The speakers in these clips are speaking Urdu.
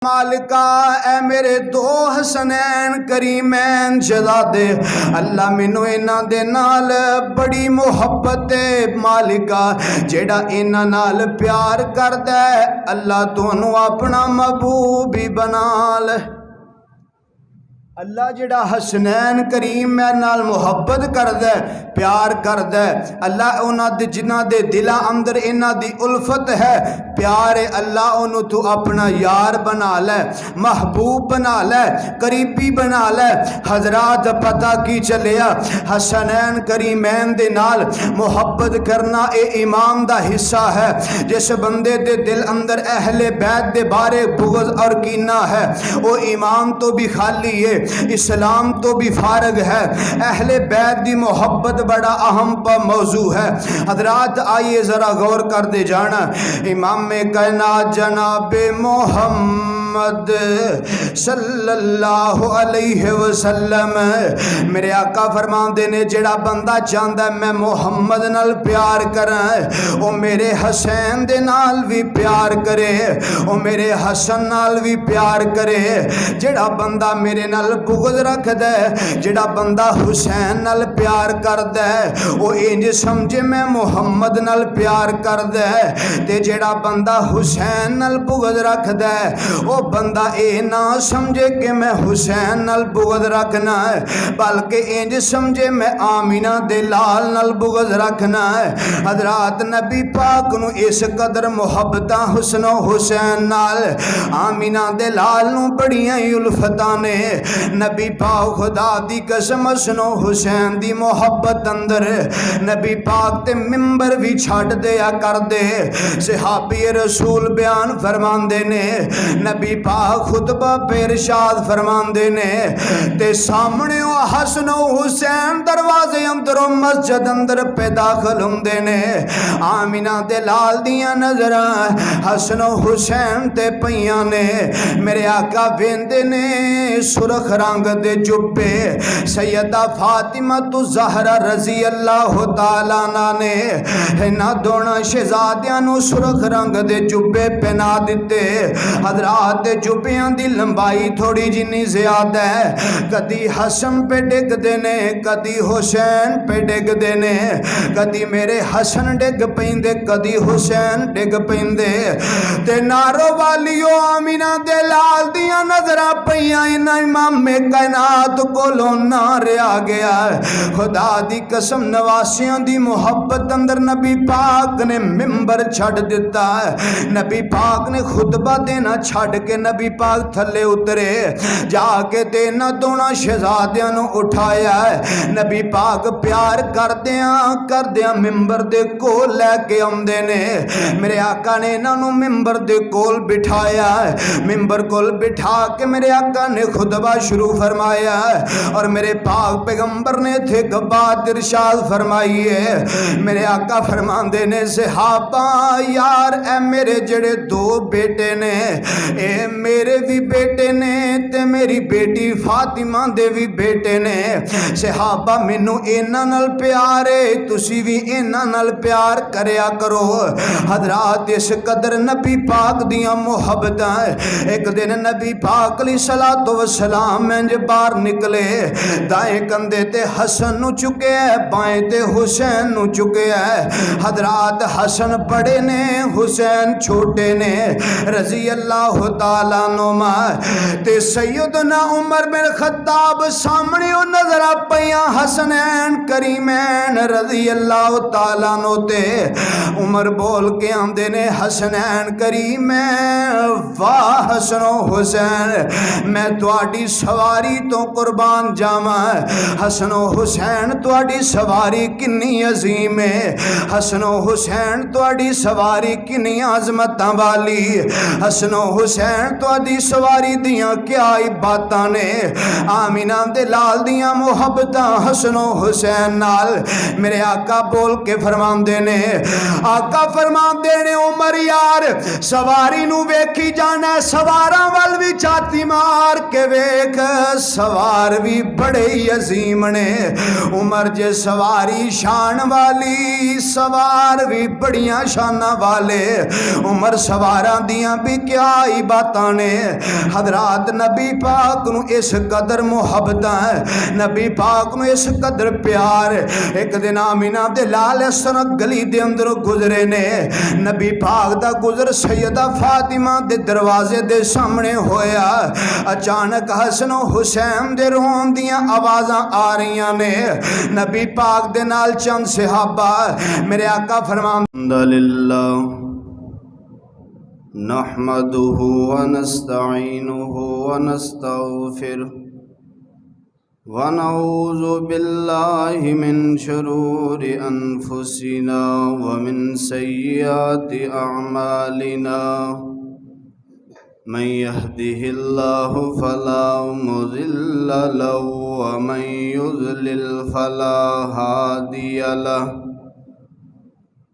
مالکا اے میرے دو حسنین کریمین شہزادے، اللہ مینوں انہاں دے نال بڑی محبت ہے مالکا، جیڑا انہاں نال پیار کردا ہے اللہ تانوں اپنا محبوب ہی بنا لے۔ اللہ جڑا حسنین کریم میں نال محبت کردہ ہے، پیار کردہ ہے، اللہ انہاں دے جنہ دے دلہ اندر انہاں دی الفت ہے، پیار ہے، اللہ انہوں تو اپنا یار بنا لے، محبوب بنا لے، قریبی بنا لے۔ حضرات پتہ کی چلیا حسنین کریمین دے نال محبت کرنا اے ایمان دا حصہ ہے۔ جس بندے دے دل اندر اہل بیت دے بارے بغض اور کینہ ہے، وہ ایمان تو بھی خالی ہے، اسلام تو بھی فارغ ہے۔ اہل بیت دی محبت بڑا اہم موضوع ہے۔ حضرات آئیے ذرا غور کر دے جانا، امام کائنات جناب محمد صلی اللہ علیہ وسلم میرے آقا فرماندے نے جڑا بندہ چاہتا ہے میں محمد نال پیار کریں، وہ میرے حسین دے نال بھی پیار کرے، وہ میرے حسن نال بھی پیار کرے۔ جڑا بندہ میرے نال بغض رکھ دے، جڑا بندہ حسین نال پیار کر دے، وہ انج سمجھے میں محمد نال پیار کر دے، تے جڑا بندہ حسین نال بغض رکھ دے، وہ بندہ اے نہ سمجھے کہ میں حسین نال بغض رکھنا ہے، بلکہ انج سمجھے میں آمینہ دے لال نال بغض رکھنا ہے۔ حضرات نبی پاک نو اس قدر محبتاں حسن و حسین نال، آمینہ دے لال نو بڑیاں الفتاں نے، نبی پاک خدا دی قسم حسن و حسین دی محبت اندر نبی پاک تے ممبر بھی چھاٹ دیا کر دے۔ صحابی رسول بیان فرماندے نے، نبی پاک خطبہ پہ ارشاد فرماندے نے، تے سامنے حسن و حسین دروازے اندر و مسجد اندر پہ داخل ہوندے نے، آمینہ دے لال دیاں نظراں حسن و حسین تے پیاں نے۔ میرے آقا ویندے نے سرخ رنگ دے جبے، سیدہ فاطمہ الزہرا رضی اللہ تعالیٰ عنہ نے انہاں دونوں شہزادیاں نو سرخ رنگ دے جبے پہنا دیتے۔ حضرات دے جبیاں دی لمبائی تھوڑی جنی زیادہ ہے، کدی حسن پہ ڈگ دینے، کدی حسین پہ ڈگ دینے، کدی میرے حسن ڈگ پیندے، کدی حسین ڈگ پیندے، تے نارو والیو آمینہ دے لال دیاں نظرہ پیاں انہاں امام کائنات کولوں نہ رہا گیا ہے۔ خدا دی قسم نواسیاں دی محبت اندر نبی پاک نے ممبر چھڑ دیتا ہے، نبی پاک نے خطبہ دینا چھڑ کے نبی پاک تھلے اترے، جا کے دینا دونوں شہزادیاں نو اٹھایا ہے، نبی پاک پیار کردیاں ممبر دے کول لے کے آمدے نے۔ میرے آقا نے انہاں نو ممبر دے کول بٹھایا ہے، ممبر کول بٹھا کے میرے آقا نے خطبہ شروع فرمایا ہے، اور میرے پاک پیغمبر نے تھے بات ارشاد فرمائی ہے۔ میرے آقا فرماندے نے صحابہ یار اے میرے جڑے دو بیٹے نے، اے میرے بھی بیٹے نے تے میری بیٹی فاطمہ دے بھی بیٹے نے، صحابہ مینوں انہاں نال پیار ہے، تسی بھی انہاں نال پیار کریا کرو۔ حضرات اس قدر نبی پاک دیاں محبتاں، ایک دن نبی پاک علیہ الصلوۃ والسلام انج باہر نکلے، دائیں کندھے تے حسن نو چکے ہے، بائیں تے حسین نو چکے ہے۔ حضرات حسن بڑے نے، حسین چھوٹے نے، رضی اللہ تعالیٰ عنہما، تے سیدنا عمر بن خطاب سامنے نظر پیاں حسنین کریمین رضی اللہ تعالیٰ عنہ تے عمر بول کے آندے نے حسنین کریمین واہ حسن و حسین میں تواڈی سواری تو قربان جاواں، حسن و حسین تواڈی سواری کنی عظیم ہے، حسن و حسین تواڈی سواری کنی عظمتاں والی، حسن و حسین تواڈی سواری دیاں کیا باتاں نے، آمینہ دے لال دیاں محبتاں حسن و حسین نال۔ میرے آقا بول کے فرماندے نے، آقا فرماندے نے عمر یار سواری نو ویکھی جانا، سواراں ول بھی چھاتی مار کے ویکھ سوار بھی بڑے عظیم نے عمر جے سواری شان والی سوار بھی بڑیاں شانہ والے عمر سواراں دیاں بھی کیا ہی باتاں نے حضرات نبی پاک نو اس قدر محبت ہے نبی پاک نو اس قدر پیار ایک دن آمینہ دے لال سنک گلی دے اندر گزرے نے نبی پاک دا گزر سیدہ فاطمہ دے دروازے دے سامنے ہویا اچانک حسن و حسین دے رون دیاں آوازاں آ رہیاں نے نبی پاک دے نال چند صحابہ میرے آقا فرمان الحمدللہ نحمده ونستعینه ونستغفره ونعوذ بالله من شرور أنفسنا ومن سيئات أعمالنا من يهده الله فلا مضل له ومن يضلل فلا هادي له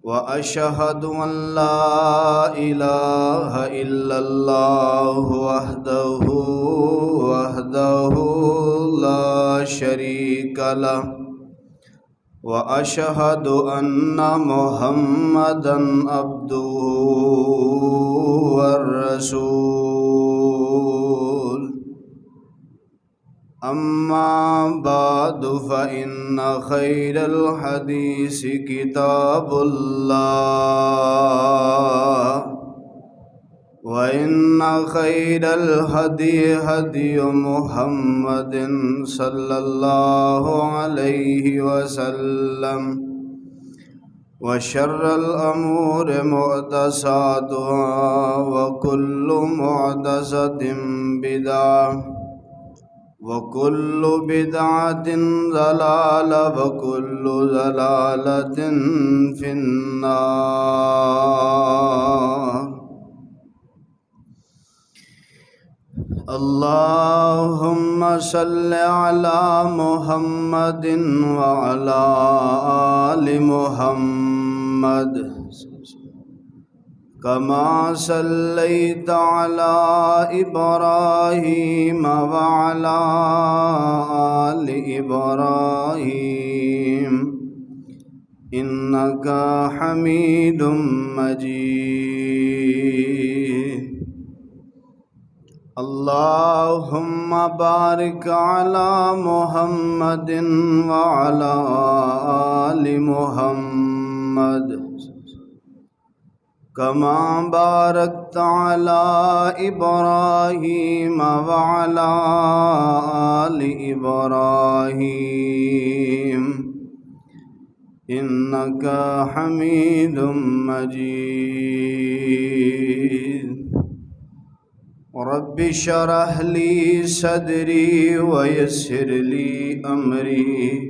وأشهد أن لا إله إلا الله وحده لا شريك له وأشهد أن محمدا عبده والرسول أما بعد فإن خير الحديث كتاب الله وإن خير الهدي هدي محمد صلى الله عليه وسلم وشر الأمور محدثاتها وكل محدثة بدعة وكل بدعة ضلالة وكل ضلالة في النار اللهم صل على محمد وعلى آل محمد كما صليت على إبراهيم وعلى آل إبراهيم إنك حميد مجيد اللهم بارك على محمد وعلى آل محمد كما باركت على إبراهيم وعلى آل إبراهيم إنك حميد مجيد رب اشرح لي صدري ويسر لي أمري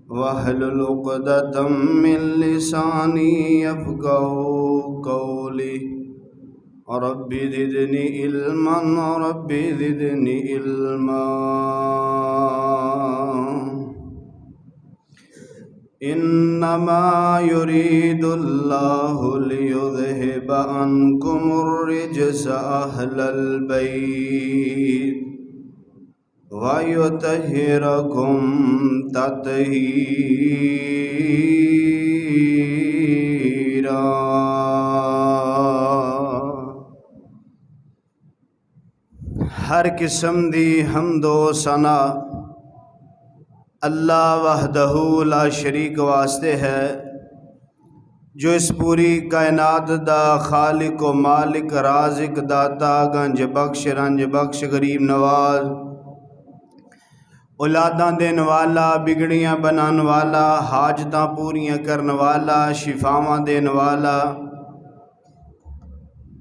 واحلل عقدة من لساني يفقهوا قولي رب زدني علما رب زدني علما إنما يريد الله ليذهب عنكم الرجس أهل البيت وَيُطَهِّرَكُمْ تَطْهِيرًا ہر قسم دی حمد و ثنا اللہ وحدہ لا شریک واسطے ہے جو اس پوری کائنات دا خالق و مالک رازق داتا گنج بخش رنج بخش غریب نواز اولاداں دین والا بگڑیاں بنان والا حاجتاں پوریاں کرن والا شفاواں دین والا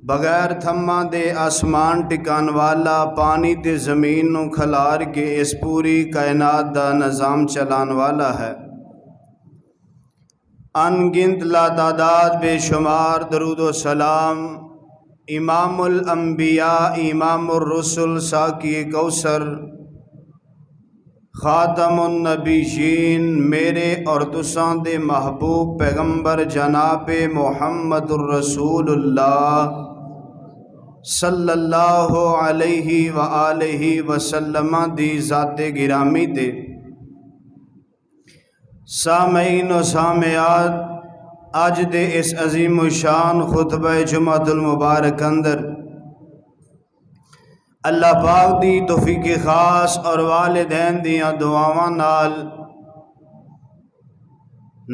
بغیر تھماں دے آسمان ٹکان والا پانی تے زمین نو کھلار کے اس پوری کائنات دا نظام چلان والا ہے ان گنت لا تعداد بے شمار درود و سلام امام الانبیاء امام الرسل ساقی کوثر خاتم النبیین میرے اور تساں دے محبوب پیغمبر جناب محمد الرسول اللہ صلی اللہ علیہ وآلہ وسلم دی ذات گرامی تے سامعین و سامعات اج دے اس عظیم و شان خطبہ جمعۃ المبارک اندر اللہ پاک دی توفیق خاص اور والدین دیاں دعاواں نال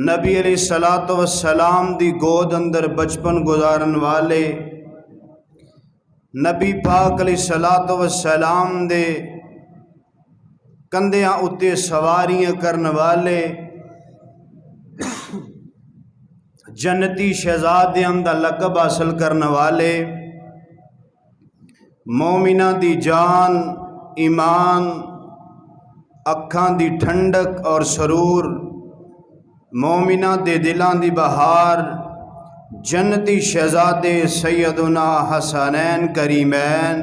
نبی علیہ الصلوۃ والسلام دی گود اندر بچپن گزارن والے نبی پاک علیہ الصلوۃ والسلام دے کندھیاں اتے سواریاں کرن والے جنتی شہزادیاں دا لقب حاصل کرن والے مومنہ دی جان ایمان اکھاں دی ٹھنڈک اور سرور مومنہ دے دلاں دی بہار جنتی شہزادے سیدنا حسنین کریمین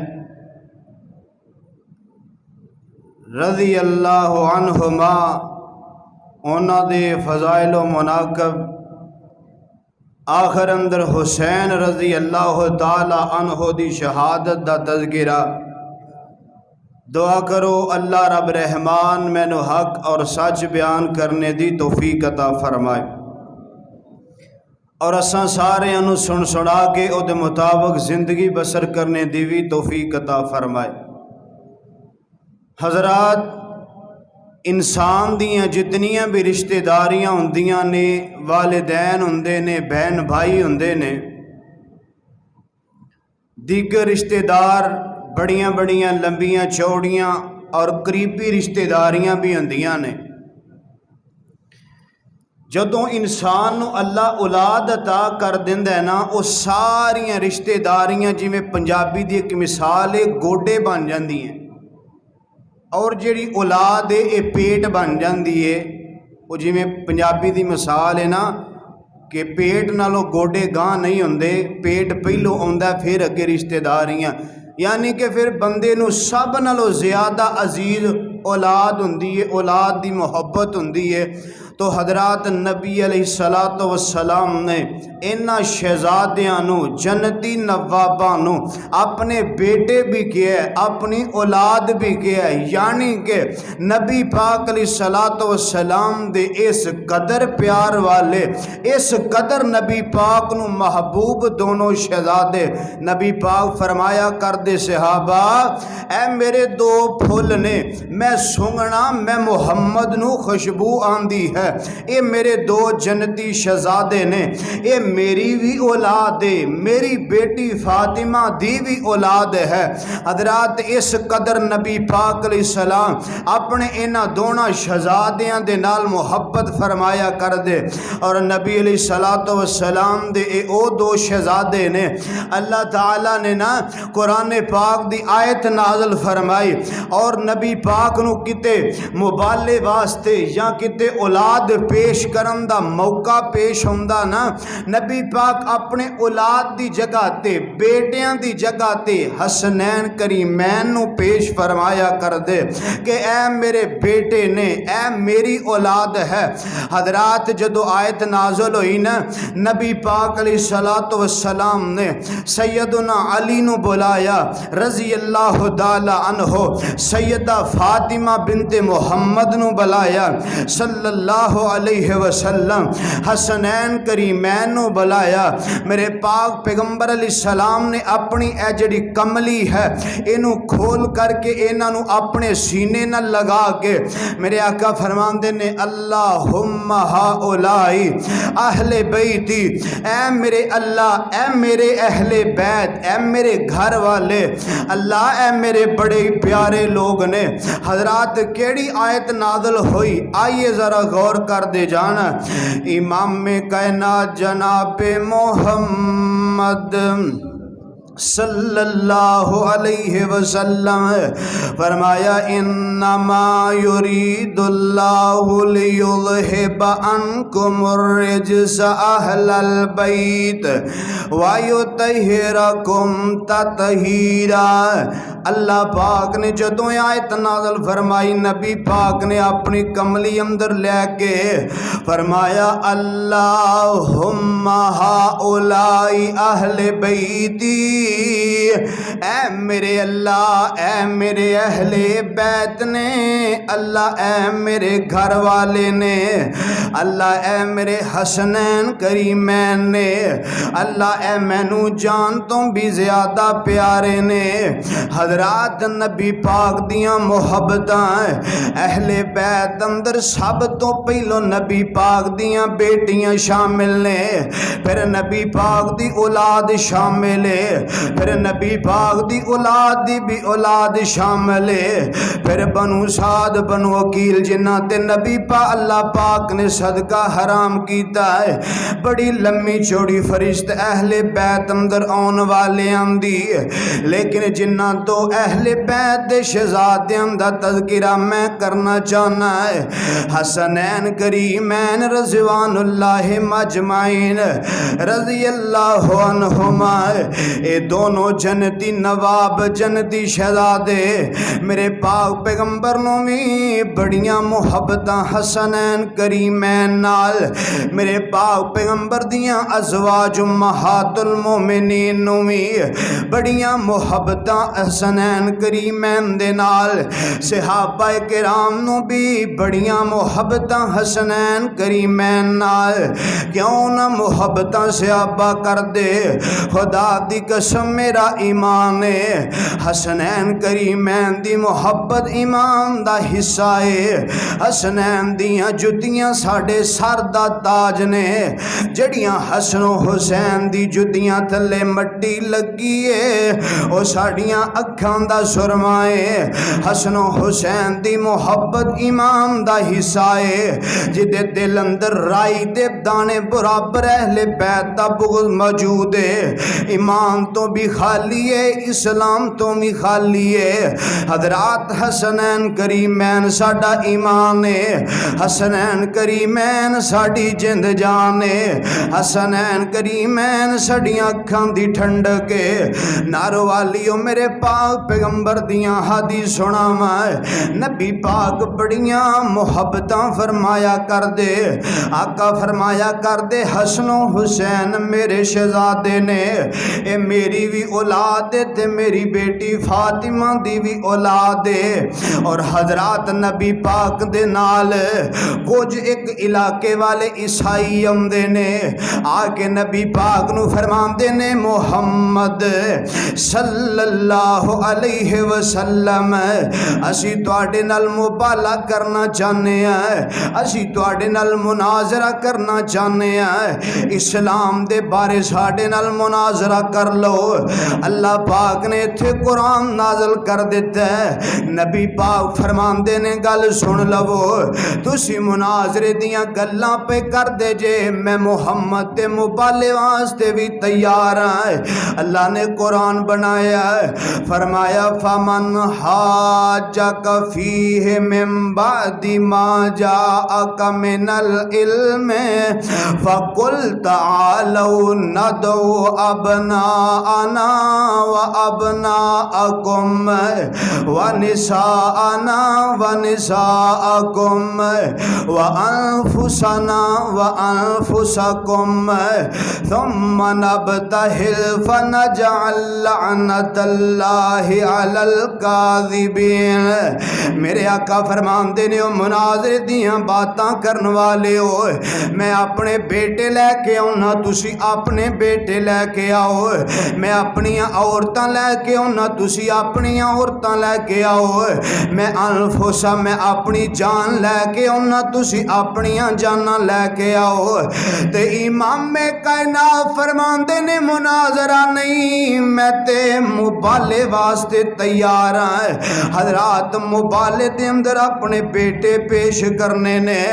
رضی اللہ عنہما انہاں دے فضائل و مناقب آخر اندر حسین رضی اللہ تعالی عنہ دی شہادت دا تذکرہ دعا کرو اللہ رب رحمان مینو حق اور سچ بیان کرنے دی توفیق عطا فرمائے اور اساں سارے انو سن سنا کے او دے مطابق زندگی بسر کرنے دی بھی توفیق عطا فرمائے۔ حضرات انسان دیاں جتنیاں بھی رشتہ داریاں ہوندیاں نے والدین ہوندے نے بہن بھائی ہوندے نے دیگر رشتہ دار بڑیاں بڑیاں لمبیاں چوڑیاں اور قریبی رشتہ داریاں بھی ہوندیاں نے جدوں انسان نو اللہ اولاد عطا کر دیندا ہے نا وہ ساریاں رشتہ داریاں جویں پنجابی دی ایک مثال ہے گوڈے بن جاندی ہیں اور جیڑی اولاد ہے یہ پیٹ بن جاندی ہے وہ جویں پنجابی دی مثال ہے نا کہ پیٹ نالوں گوڈے گاں نہیں ہوندے پیٹ پہلو آندا پھر اگے رشتہ داریاں یعنی کہ پھر بندے نو سب نالوں زیادہ عزیز اولاد ہوندی ہے اولاد دی محبت ہوندی ہے تو حضرات نبی علیہ الصلوۃ والسلام نے انہاں شہزادیاں نو جنتی نواباں نو اپنے بیٹے بھی کیا ہے اپنی اولاد بھی کیا ہے یعنی کہ نبی پاک علیہ الصلوۃ والسلام دے اس قدر پیار والے اس قدر نبی پاک نو محبوب دونوں شہزادے نبی پاک فرمایا کر دے صحابہ اے میرے دو پھول نے میں سونگنا میں محمد نو خوشبو آندی ہے اے میرے دو جنتی شہزادے نے اے میری بھی اولاد ہے میری بیٹی فاطمہ دی بھی اولاد ہے۔ حضرات اس قدر نبی پاک علیہ السلام اپنے انہاں دونوں شہزادیاں دے نال محبت فرمایا کر دے اور نبی علیہ الصلوۃ والسلام دے اے او دو شہزادے نے اللہ تعالیٰ نے نا قرآن پاک دی آیت نازل فرمائی اور نبی پاک نو کتے مبالے واسطے یا کتے اولاد پیش کرن دا موقع پیش ہوندا نا نبی پاک اپنے اولاد دی جگہ تے بیٹیاں دی جگہ تے حسنین کریمین نو پیش فرمایا کر دے کہ اے میرے بیٹے نے اے میری اولاد ہے۔ حضرات جدو آیت نازل ہوئی نا نبی پاک علیہ الصلوۃ والسلام نے سیدنا علی نو بلایا رضی اللہ تعالی عنہ سیدہ فاطمہ بنت محمد نو بلایا صلی اللہ علیہ وسلم حسنین کریمین نو بلایا میرے پاک پیغمبر علیہ السلام نے اپنی اے جڑی کملی ہے اینو کھول کر کے انہاں نو اپنے سینے نہ لگا کے میرے آقا فرماندے نے اللہم ہؤلائی اہل بیتی اے میرے اللہ اے میرے اہل بیت اے میرے گھر والے اللہ اے میرے بڑے پیارے لوگ نے۔ حضرات کیڑی آیت نازل ہوئی آئیے ذرا غور کر دے جانا امام کائنات جناب محمد صلی اللہ علیہ وسلم فرمایا انما یرید اللہ لیذہب عنکم الرجس اہل البیت ویطہرکم تطہیرا۔ اللہ پاک نے جدوں آیت نازل فرمائی نبی پاک نے اپنی کملی اندر لے کے فرمایا اللہم ہؤلائی اہل بیتی اے میرے اللہ، اے میرے اہل بیت نے، اللہ اے میرے گھر والے نے، اللہ اے میرے حسنین کریمین نے، اللہ اے مینو جان تو بھی زیادہ پیارے نے۔ حضرات نبی پاک دیاں محبتاں اہل بیت اندر سب تو پہلو نبی پاک دیاں بیٹیاں شامل نے، پھر نبی پاک دی اولاد شامل ہے، پھر نبی پاک دی اولاد دی بھی اولاد شامل ہے، پھر بنو سعد بنو عقیل جنہ تے نبی اللہ پاک نے صدقہ حرام کیتا ہے۔ بڑی لمبی چوڑی فرشت اہل بیت اندر آن والے آندی، لیکن جنہ تو اہل بیت دے شہزادیاں دا تذکرہ میں کرنا چاہنا ہے۔ حسنین کریمین رضوان اللہ مجمعین رضی اللہ عنہما، اے دونوں جنتی نواب جنتی شہزادے میرے پاک پیغمبر نو بھی بڑیاں محبتاں حسنین کریمین نال، میرے پاک پیغمبر دیاں ازواج امہات المومنین نو بھی بڑیاں محبتاں حسنین کریمین دے نال، صحابہ کرام نو بھی بڑیاں محبتاں حسنین کریمین نال۔ کیوں نہ محبتاں صحابہ کر دے، خدا دی قسم میرا ایمان ہے، حسنین کریمین دی محبت ایمان دا حصہ ہے۔ حسنین دیاں جتیاں ساڑے سر دا تاج نے، جڑیاں حسن و حسین دی جتیاں تھلے مٹی لگی ہے، او ساڑیاں اکھاں دا سرمائے۔ حسن و حسین دی محبت ایمان دا حصہ ہے، جدے دل اندر رائی دے دانے برابر اہل بیت دا بغض موجود ہے، ایمان تو بھی خالی ہے، اسلام تو بھی خالی ہے۔ حضرات حسنین کریمین ساڑا ایمان ہے، حسنین کریمین ساڑی جند جان ہے، حسنین کریمین ساڑیاں اکھاں دی ٹھنڈک ہے۔ نارو والیو میرے پاک پیغمبر دیاں حدیث سنا میں، نبی پاک بڑیاں محبتاں فرمایا کر دے، آقا فرمایا کر دے حسن و حسین میرے شہزادے نے، اے میری بھی اولاد ہے تے میری بیٹی فاطمہ دی بھی اولاد ہے۔ اور حضرات نبی پاک دے نال کچھ ایک علاقے والے عیسائی آمدے نے، آکے نبی پاک نو فرماندے نے محمد صلی اللہ علیہ وسلم اسی تواڈے نال مبالغہ کرنا چاہنے ہیں، اسی تواڈے نال مناظرہ کرنا چاہنے ہیں، اسلام دے بارے ساڈے نال مناظرہ کر لو۔ اللہ پاک نے تھے قرآن نازل کر دیتا ہے، نبی پاک فرماندے نے گل سن لو، تسی مناظرے دیاں گلاں پہ کر دے جے، میں محمد تے مبالغے واسطے بھی تیار ہیں۔ اللہ نے قرآن بنایا ہے، فرمایا فمن حاجک فیہ من بعد ما جاءک من العلم فقل تعالوا ندعو ابناءنا وابناءکم ونساءنا ونساءکم وانفسنا وانفسکم ثم نبتہل فنجعل لعنت اللہ علی الکاذبین۔ میرے آقا فرماندے نے او مناظر دیاں باتاں کرن والے ہو، میں اپنے بیٹے لے کے آؤنا، تسی اپنے بیٹے لے کے آؤ، میں اپنی عورتاں لے کے آؤنا، تسی اپنی عورتاں لے کے آؤ، میں انفسا میں اپنی جان لے کے آؤنا، تسی اپنی جاناں لے کے آؤ۔ تے امام کائنات فرماندے نے مناظرہ نہیں، میں تے مبالغے واسطے تیار ہیں۔ حضرات مبالغے دے اندر اپنے بیٹے پیش کرنے نے،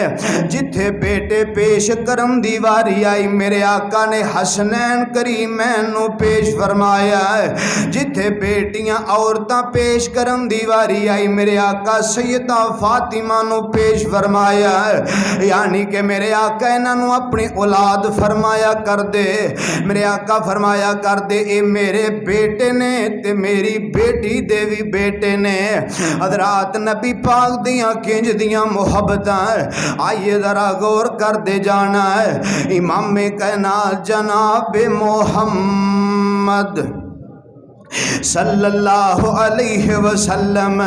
جتھے بیٹے پیش کرم دی واری آئی میرے آقا نے حسنین کریمین نو پیش فرمایا ہے، جتھے بیٹیاں عورتاں پیش کرم دی واری آئی میرے آقا سیدہ فاطمہ نو پیش فرمایا ہے، یعنی کہ میرے آقا انہاں نو اپنی اولاد فرمایا کر دے، میرے آقا فرمایا کر دے اے میرے بیٹے نے تے میری بیٹی دے بھی بیٹے نے۔ حضرات نبی پاک دیاں کنج دیاں محبتاں آئیے ذرا غور کر دے جانا ہے۔ امام کائنات جناب محمد صلی اللہ علیہ وسلم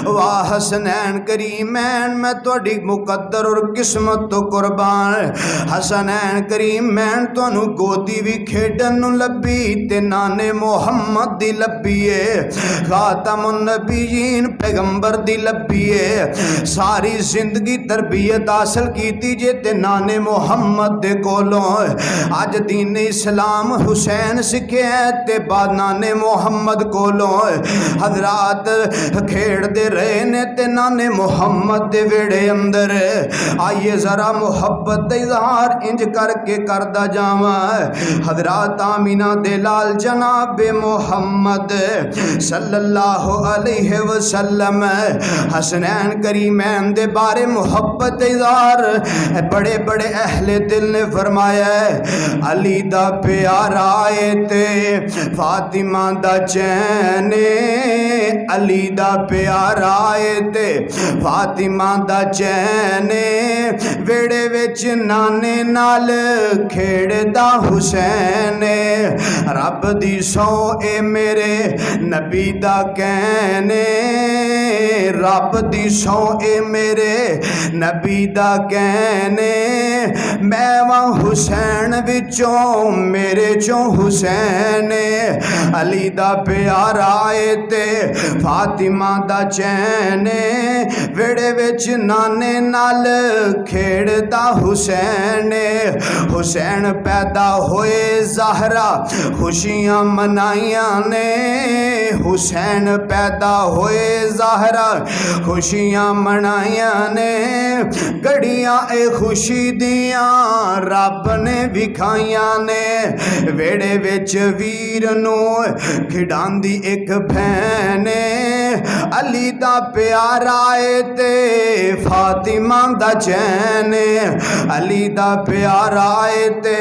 واہ حسنین کریمین میں توڑی مقدر اور قسمت تو قربان حسنین کریمین تو انو گودی بھی کھیڑن لبی تے نانے محمد دی لبیے خاتم النبیین پیغمبر دی لبیے ساری زندگی تربیت حاصل کیتی جے تے نانے محمد دے کولوں آج دین اسلام حسین سکھے تے بعد نانے محمد کولوں حضرات کھیڑ دے رہے نے تے نانے محمد دے ویڑے اندر آئیے ذرا محبت دے اظہار انج کر کے کردہ جاواں حضرات آمینہ دے لال جناب محمد صلی اللہ علیہ وسلم حسنین کریمین دے بارے محبت دے اظہار بڑے بڑے اہل دل نے فرمایا ہے علی دا پیارا آئے تے فاطمہ دا چین علی دا پیارا آئے تے فاطمہ دا چین ویڑے وچ نانے نال کھیڑ دا حسین رب دی سو اے میرے نبی دا کہنے رب دی سو اے میرے نبی دا کہنے میں وہاں حسین وچوں میرے چوں حسین علی دا پیارا آئے تے فاطمہ دا چین ویڑے وچ نانے نال کھیڑ دا حسین حسین پیدا ہوئے زہرا خوشیاں منائیاں نے حسین پیدا ہوئے زہرا خوشیاں منائیاں نے گڑیاں اے خوشی دیاں رب نے وکھائیاں نے ویڑے وچ ویر نو کھڑان دی ایک بھینے علی دا پیارا آئے تے فاطمہ دا چین علی دا پیارا آئے تے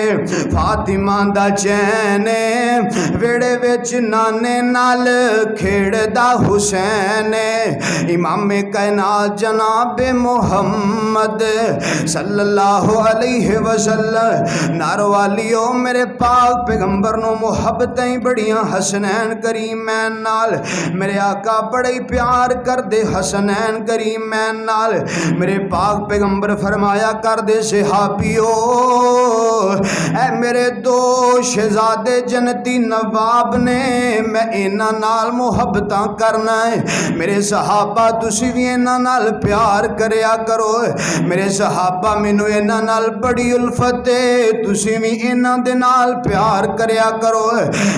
فاطمہ دا چین ویڑے وچ نانے نال کھیڑ دا حسین امام کائنات جناب محمد صلی اللہ علیہ وسلم نارو والیو میرے پاک پیغمبر نو محبتیں بڑیاں حسنین کریمین نال میرے آقا بڑے پیار کر دے حسنین کریمین نال میرے پاک پیغمبر فرمایا کر دے صحابیو اے میرے دو شہزادے جنتی نواب نے میں اینا نال محبتاں کرنا ہے میرے صحابہ تسی بھی اینا نال پیار کریا کرو میرے صحابہ منو اینا نال بڑی الفتے تسی بھی اینا دے نال پیار کریا کرو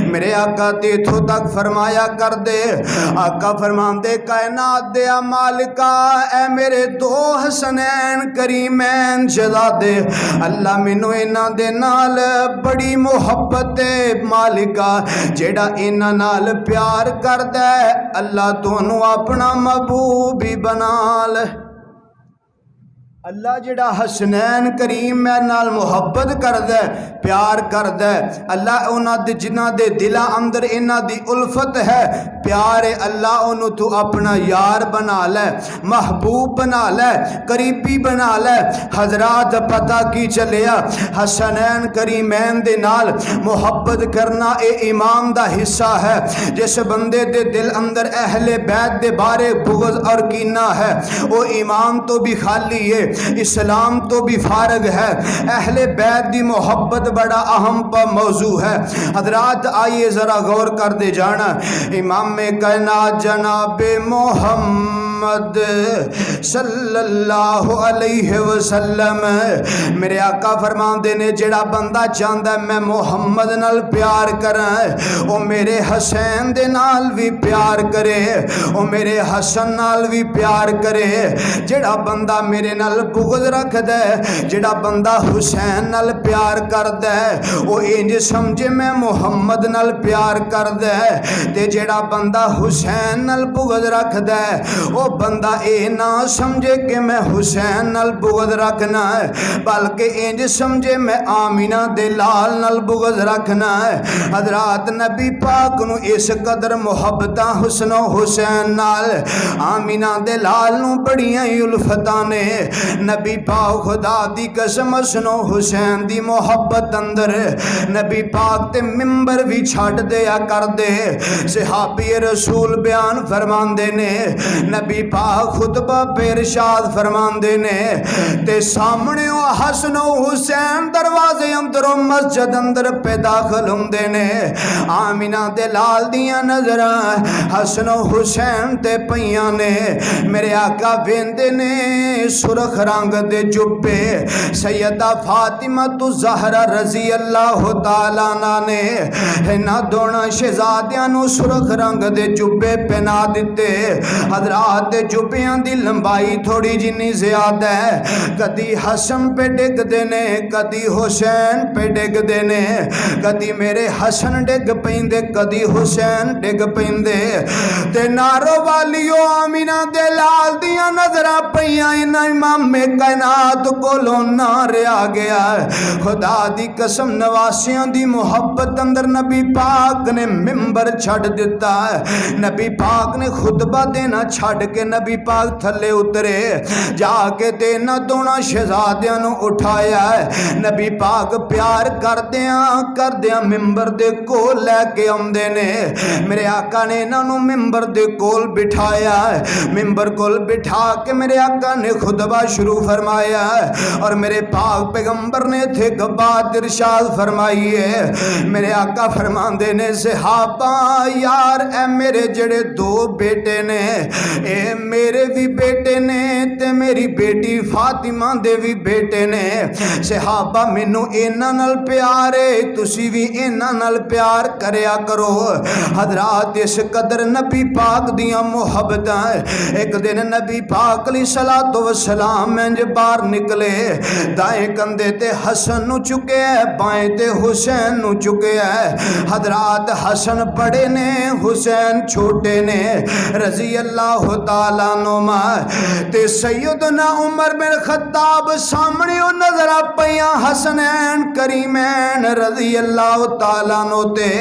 میرے آقا تیتھو تک فرمایا کر دے آقا فرمان دے کائنات دے مالکا اے میرے دو حسنین کریمین شہزادے اللہ منو اینا دے نال بڑی محبت مالکا جیڑا اینا نال پیار کر دے اللہ تونوں اپنا محبوب بھی بنا لے اللہ جڑا حسنین کریم میں نال محبت کر دے پیار کر دے اللہ اونا دے جنہ دے دلہ اندر اینا دی الفت ہے پیارے اللہ انہوں تو اپنا یار بنا لے محبوب بنا لے قریبی بنا لے حضرات پتہ کی چلیا حسنین کریمین دے نال محبت کرنا اے امام دا حصہ ہے جس بندے دے دل اندر اہل بیت دے بارے بغض اور کینہ ہے وہ امام تو بھی خالی ہے اسلام تو بھی فارغ ہے اہل بیت دی محبت بڑا اہم موضوع ہے حضرات آئیے ذرا غور کر دے جانا امام کائنات جناب محمد صلی اللہ علیہ وسلم میرے آقا فرمان دینے جڑا بندہ چاہتا ہے میں محمد نال پیار کریں وہ میرے حسین دے نال بھی پیار کرے وہ میرے حسن نال بھی پیار کرے جڑا بندہ میرے نال بغض رکھ دے جڑا بندہ حسین نال پیار کر دے وہ انج سمجھے میں محمد نال پیار کر دے تے جڑا بندہ بندہ حسین نال بغض رکھدا ہے او بندہ اے نہ سمجھے کہ میں حسین نال بغض رکھنا ہے بلکہ انج سمجھے میں آمینہ دے لال نال بغض رکھنا ہے۔ حضرات نبی پاک نو اس قدر محبتاں حسن و حسین نال آمینہ دے لال نو بڑیاں الفتاں نے نبی پاک خدا دی قسم حسن و حسین دی محبت اندر نبی پاک تے ممبر بھی چھٹ دیا کر دے۔ صحابی رسول بیان فرماندے نے نبی پاک خطبہ پہ ارشاد فرماندے نے تے سامنے او حسن و حسین دروازے اندر و مسجد اندر پہ داخل ہوندے نے آمینہ دے لال دیاں نظراں حسن و حسین تے پیاں نے میرے آقا ویندے نے سرخ رنگ دے جبے سیدہ فاطمہ تو زہرا رضی اللہ تعالیٰ عنہ نے انہاں دونوں شہزادیاں نو سرخ رنگ دے جبے پہنا دیتے۔ حضرات جبیاں دی لمبائی تھوڑی جنی زیادہ ہے کدی حسن پہ ڈگ دینے کدی حسین پہ ڈگ دینے کدی میرے حسن ڈگ پیندے کدی حسین ڈگ پیندے تے نارو والیو آمینہ دے لال دیاں نظرہ پیاں امام کائنات کولوں نہ رہا گیا خدا دی قسم نواسیاں دی محبت اندر نبی پاک نے ممبر چھڑ دیتا ہے نبی پاک نے خطبہ دینا چھڑ کے نبی پاک تھلے اترے جا کے دینا دونا شہزادیاں نو اٹھایا ہے نبی پاک پیار کر دیاں ممبر دے کول لے کے آمدے نے میرے آقا نے انہاں نو ممبر دے کول بٹھایا ہے ممبر کول بٹھا کے میرے آقا نے خطبہ شروع فرمایا ہے اور میرے پاک پیغمبر نے تھے بات ارشاد فرمائی ہے میرے آقا فرماندے نے صحابہ یار اے میرے جڑے دو بیٹے نے اے میرے بھی بیٹے نے تے میری بیٹی فاطمہ دے بھی بیٹے نے صحابہ مینوں انہاں نال پیار ہے تسی بھی انہاں نال پیار کریا کرو۔ حضرات اس قدر نبی پاک دیاں محبتاں ایک دن نبی پاک علیہ الصلوۃ والسلام منج باہر نکلے دائیں کندھے تے حسن نو چکے ہے بائیں تے حسین نو چکے ہے حضرات حسن بڑے نے حسین چھوٹے نے رضی اللہ تعالیٰ عنہما تے سیدنا عمر بن خطاب سامنے نظر پیاں حسنین کریمین رضی اللہ تعالیٰ عنہ تے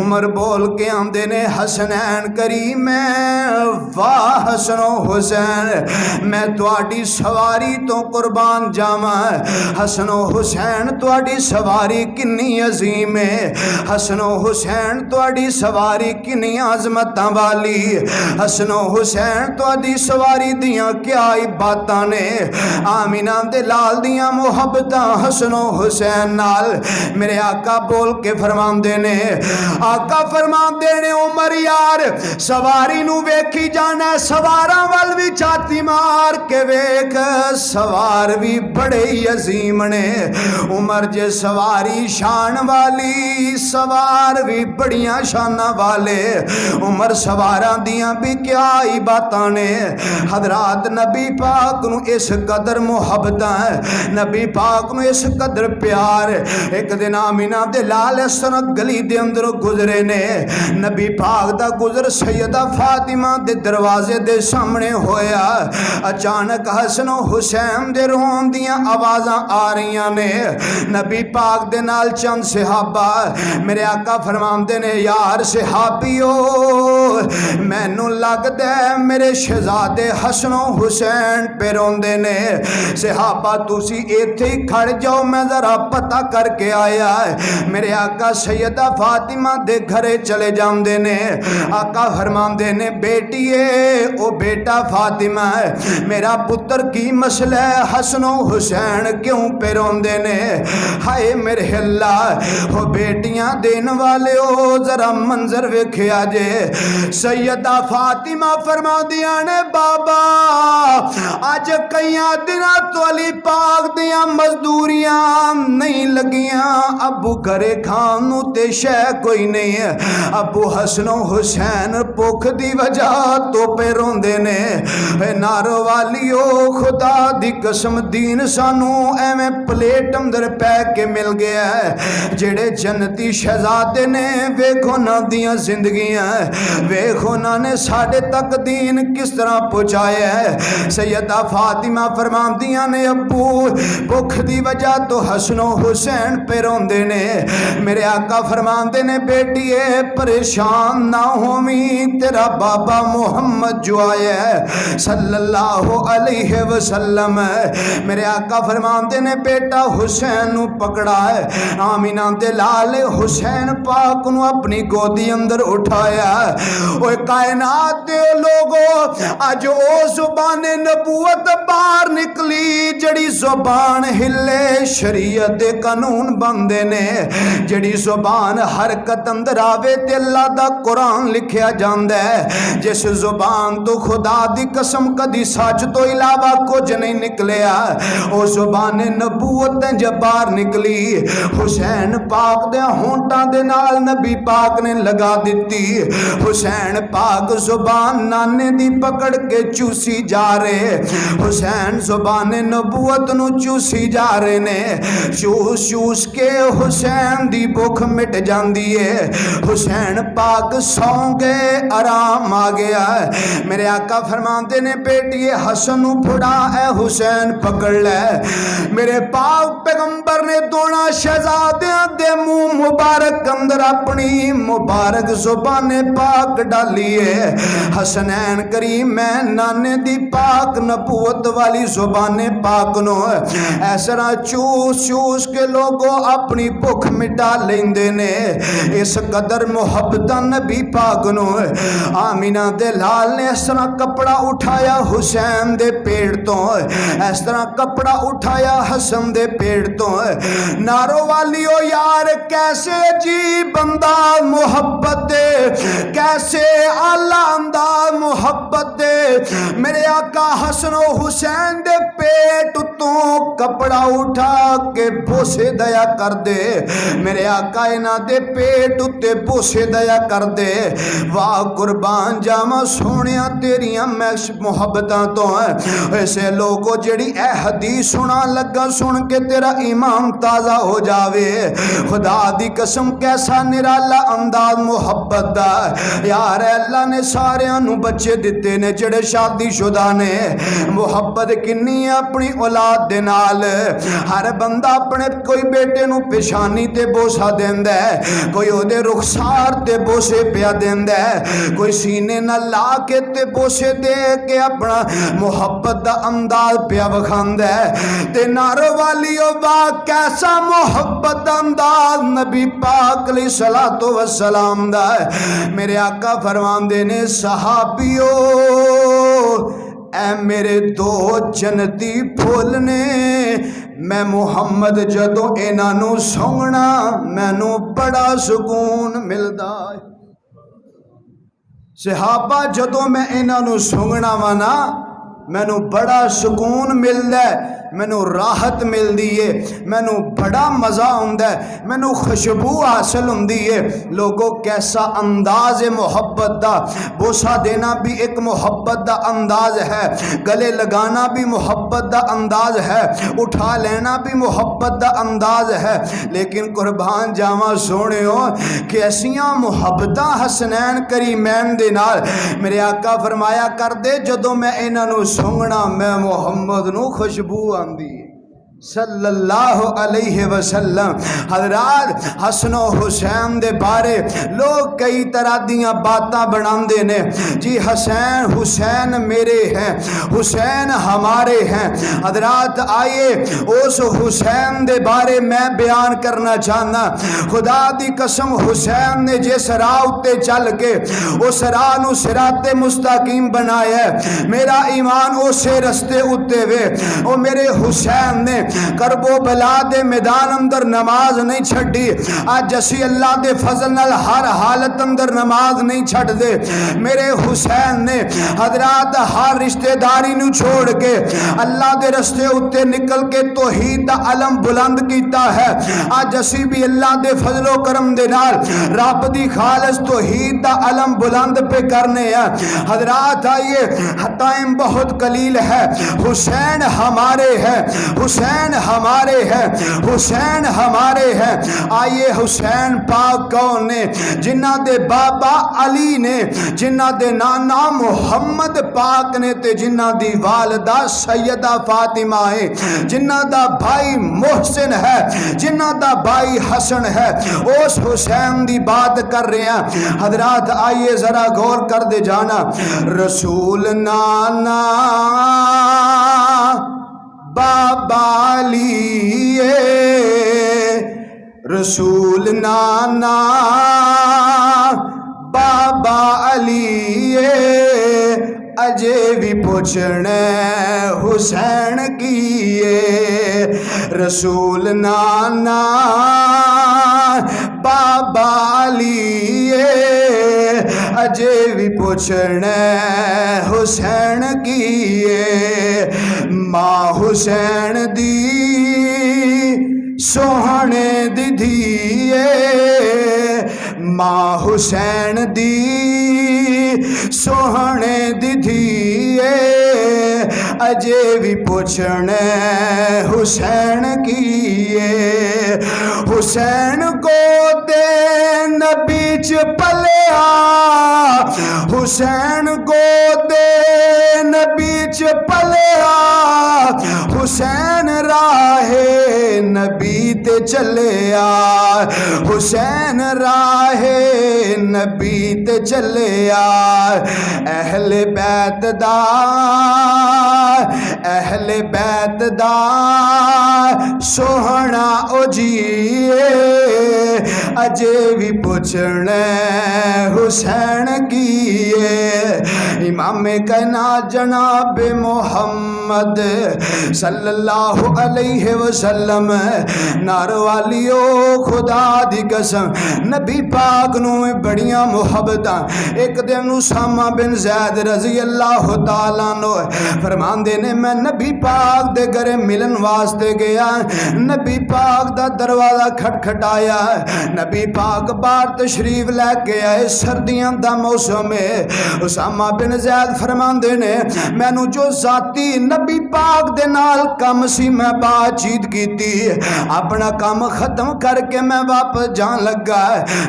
عمر بول کے آندے نے حسنین کریمین واہ حسن و حسین میں تواڈی سواری تو قربان جاواں حسن و حسین تواڈی سواری کنی عظیم ہے حسن و حسین تواڈی سواری کنی عظمتاں والی حسن و حسین تواڈی سواری دیاں کیا باتاں نے آمینہ دے لال دیاں محبتاں حسن و حسین نال میرے آقا بول کے فرماندے نے آقا فرماندے نے عمر یار سواری نو ویکھی جانا سواراں ول بھی چھاتی مار کے ویکھ سوار بھی بڑے عظیم نے عمر جے سواری شان والی سوار بھی بڑیاں شانہ والے عمر سواراں دیاں بھی کیا ہی باتاں نے حضرات نبی پاک نو اس قدر محبتاں نبی پاک نو اس قدر پیار ایک دن آمینہ دے لال اس طرح گلی دے اندر گزرے نے نبی پاک دا گزر سیدہ فاطمہ دے دروازے دے سامنے ہویا اچانک حسن و حسین دے رون دیاں آوازاں آ رہیاں نے نبی پاک دے نال چند صحابہ میرے آقا فرماندے نے یار صحابیو مینوں لگدا ہے میرے شہزادے حسن و حسین پہ روندے نے صحابہ تسی ایتھے ہی کھڑ جاؤ میں ذرا پتہ کر کے آیا ہے میرے آقا سیدہ فاطمہ دے گھرے چلے جاندے نے آقا فرماندے نے بیٹیے او بیٹا فاطمہ ہے میرا پتر کی مسئلہ ہے حسن و حسین کیوں پہ روندے نے ہائے میرے اللہ ہو بیٹیاں دین والے ہو ذرا منظر ویکھیا جے سید سیدہ فاطمہ فرما دیا نے بابا اج کئی دنوں تو علی پاک دیاں مزدوریاں نہیں لگیاں ابو گھرے کھان نو تے شے کوئی نہیں ہے ابو حسن و حسین بھوک دی وجہ تو پہ روندے نے اے نارو والیو خدا دی قسم دین سانو ایویں پلیٹ اندر پہ کے مل گیا ہے جڑے جنتی شہزادے نے ویکھو نہ دیاں زندگیاں ویکھو نہ نے ساڈے تک دین کس طرح پہنچایا ہے سیدہ فاطمہ فرماندیاں نے ابو بھوک دی وجہ تو حسن و حسین پہ روندے نے میرے آقا فرماندے نے بیٹیے پریشان نہ ہوویں تیرا بابا محمد جو آیا ہے صلی اللہ علیہ وسلم میرے آقا فرماندے نے بیٹا حسین نو پکڑا ہے آمینہ دے لال حسین پاک نو اپنی گودی اندر اٹھایا اوہ کائنات دے لوگو آج او زبان نبوت باہر نکلی جڑی زبان ہلے شریعت دے قانون بندے نے جڑی زبان حرکت اندر آوے تے اللہ دا قرآن لکھیا جاندہ ہے جس زبان تو خدا دی قسم کدی سچ تو علاوہ کچھ نہیں نکلیا او زبان نبوت جب باہر نکلی حسین پاک دے ہونٹاں دے نال نبی پاک نے لگا دیتی حسین پاک زبان نانے دی پکڑ کے چوسی جا رہے حسین زبان نبوت نو چوسی جا رہے نے چوس چوس کے حسین دی بھوک مٹ جاندی ہے حسین پاک سوں گئے آرام آ گیا ہے میرے آقا فرماندے نے بیٹی حسن پھڑا اے حسین پکڑ لے میرے پاک پیغمبر نے دونا شہزادیاں دے منہ مبارک اندر اپنی مبارک زبان پاک ڈالی ہے حسنین کریم میں نانے دی پاک نبوت والی زبان پاک نو ایسا چوس چوس کے لوگوں اپنی بھوک مٹا لیندے نے اس قدر محبت نبی پاک نو آمینہ دے لال نے اس طرح کپڑا اٹھایا حسین دے پیڑ تو اس طرح کپڑا اٹھایا حسن دے پیڑ تو نارو والیو یار کیسے عجیب انداز محبت دے کیسے اعلیٰ انداز محبت دے میرے آقا حسن و حسین دے پیٹ تو کپڑا اٹھا کے بوسے دیا کر دے میرے آقا انہ دے پیٹ تے بوسے دیا کر دے واہ قربان جاما سونیا تیریاں میں محبتاں تو ہیں ایسے لوگوں جڑی اے حدیث سنا لگا سن کے تیرا ایمان تازہ ہو جاوے خدا دی قسم کیسا نرالا انداز محبت دا یار اللہ نے سارے انو بچے دیتے نے جڑے شادی شدہ نے محبت کنی اپنی اولاد دے نال ہر بندہ اپنے کوئی بیٹے نو پیشانی تے بوسا دیندہ ہے کوئی او دے رخسار تے بوسے پیا دیندہ ہے کوئی سینے نہ لا کے تے بوسے دے کے اپنا محبت دا انداز پیا وکھاندہ ہے تے نارو والیو با کیسا محبت انداز نبی پاک علیہ السلام دا ہے میرے آقا فرماندے نے صحابیو اے میرے دو جنتی پھول نے میں محمد جدو انہوں سونگنا مینوں بڑا سکون ملدا صحابہ جدو میں انہوں سونگنا وانا مینوں بڑا سکون ملدا ہے مینوں راحت ملدی ہے مینوں بڑا مزہ ہوندا ہے مینوں خوشبو حاصل ہوندی ہے لوگوں کیسا انداز محبت دا بوسا دینا بھی ایک محبت دا انداز ہے گلے لگانا بھی محبت دا انداز ہے اٹھا لینا بھی محبت دا انداز ہے لیکن قربان جاواں سونیو کیسیاں محبتاں حسنین کریمین دے نال میرے آقا فرمایا کر دے جدوں میں انہاں نوں سونگنا میں محمد نو خوشبو آندی صلی اللہ علیہ وسلم حضرات حسن و حسین دے بارے لوگ کئی طرح دیاں باتاں بناندے نے جی حسین حسین میرے ہیں حسین ہمارے ہیں حضرات آئیے اس حسین دے بارے میں بیان کرنا چاہنا خدا دی قسم حسین نے جس راہ اتے چل کے اس راہ نو صراط مستقیم بنایا ہے میرا ایمان اسے رستے اتے وے او میرے حسین نے کرب و بلا دے میدان اندر نماز نہیں چھڈی اج اسی اللہ دے فضل نال ہر حالت اندر نماز نہیں چھڈ دے میرے حسین نے حضرات ہر رشتہ داری نو چھوڑ کے اللہ دے رستے اتے نکل کے توحید دا علم بلند کیتا ہے اج اسی بھی اللہ دے فضل و کرم دے نال رب دی خالص توحید دا علم بلند پہ کرنے ہیں حضرات آئیے ٹائم بہت قلیل ہے حسین ہمارے ہیں حسین ہمارے ہیں حسین ہمارے ہیں آئیے حسین پاک کون نے جنہ دے بابا علی نے جنہ دے نانا محمد پاک نے تے جنہ دی والدہ سیدہ فاطمہ ہے جنہ دا بھائی محسن ہے جنہ دا بھائی حسن ہے اس حسین دی بات کر رہے ہیں حضرات آئیے ذرا غور کر دے جانا رسول نانا بابا علی رسول نانا بابا علی اجے بھی پوچھنے حسین کیے رسول نانا بابا علی اجے بھی پوچھنے حسین کیے ماں حسین دی سوہنے دی دھیے ماں حسین دی سوہنے دی دھیے اجے بھی پوچھنے حسین کیے حسین کو دے نبی چ پلیا حسین کو دے نبی چ پلیا حسین راہ نبی تے چلیا حسین راہ نبی تے چلیا اہل بیت دا اہل بیت دا سوہنا او جیے اجے بھی پوچھنے حسین کیے امام کائنات جناب محمد صلی اللہ علیہ وسلم ناروالیو خدا دی قسم نبی پاک نو بڑیاں محبتاں ایک دن اسامہ بن زید رضی اللہ تعالیٰ نو فرماندے نے میں نبی پاک دے گھر ملن واسطے گیا نبی پاک دا دروازہ کھٹکھٹایا نبی پاک باہر تشریف لے کے آئے سردیاں دا موسم ہے اسامہ بن زید فرماندے نے میں نو جو ذاتی نبی پاک دے نال کم سی میں بات چیت کیتی اپنا کام ختم کر کے میں واپس جان لگا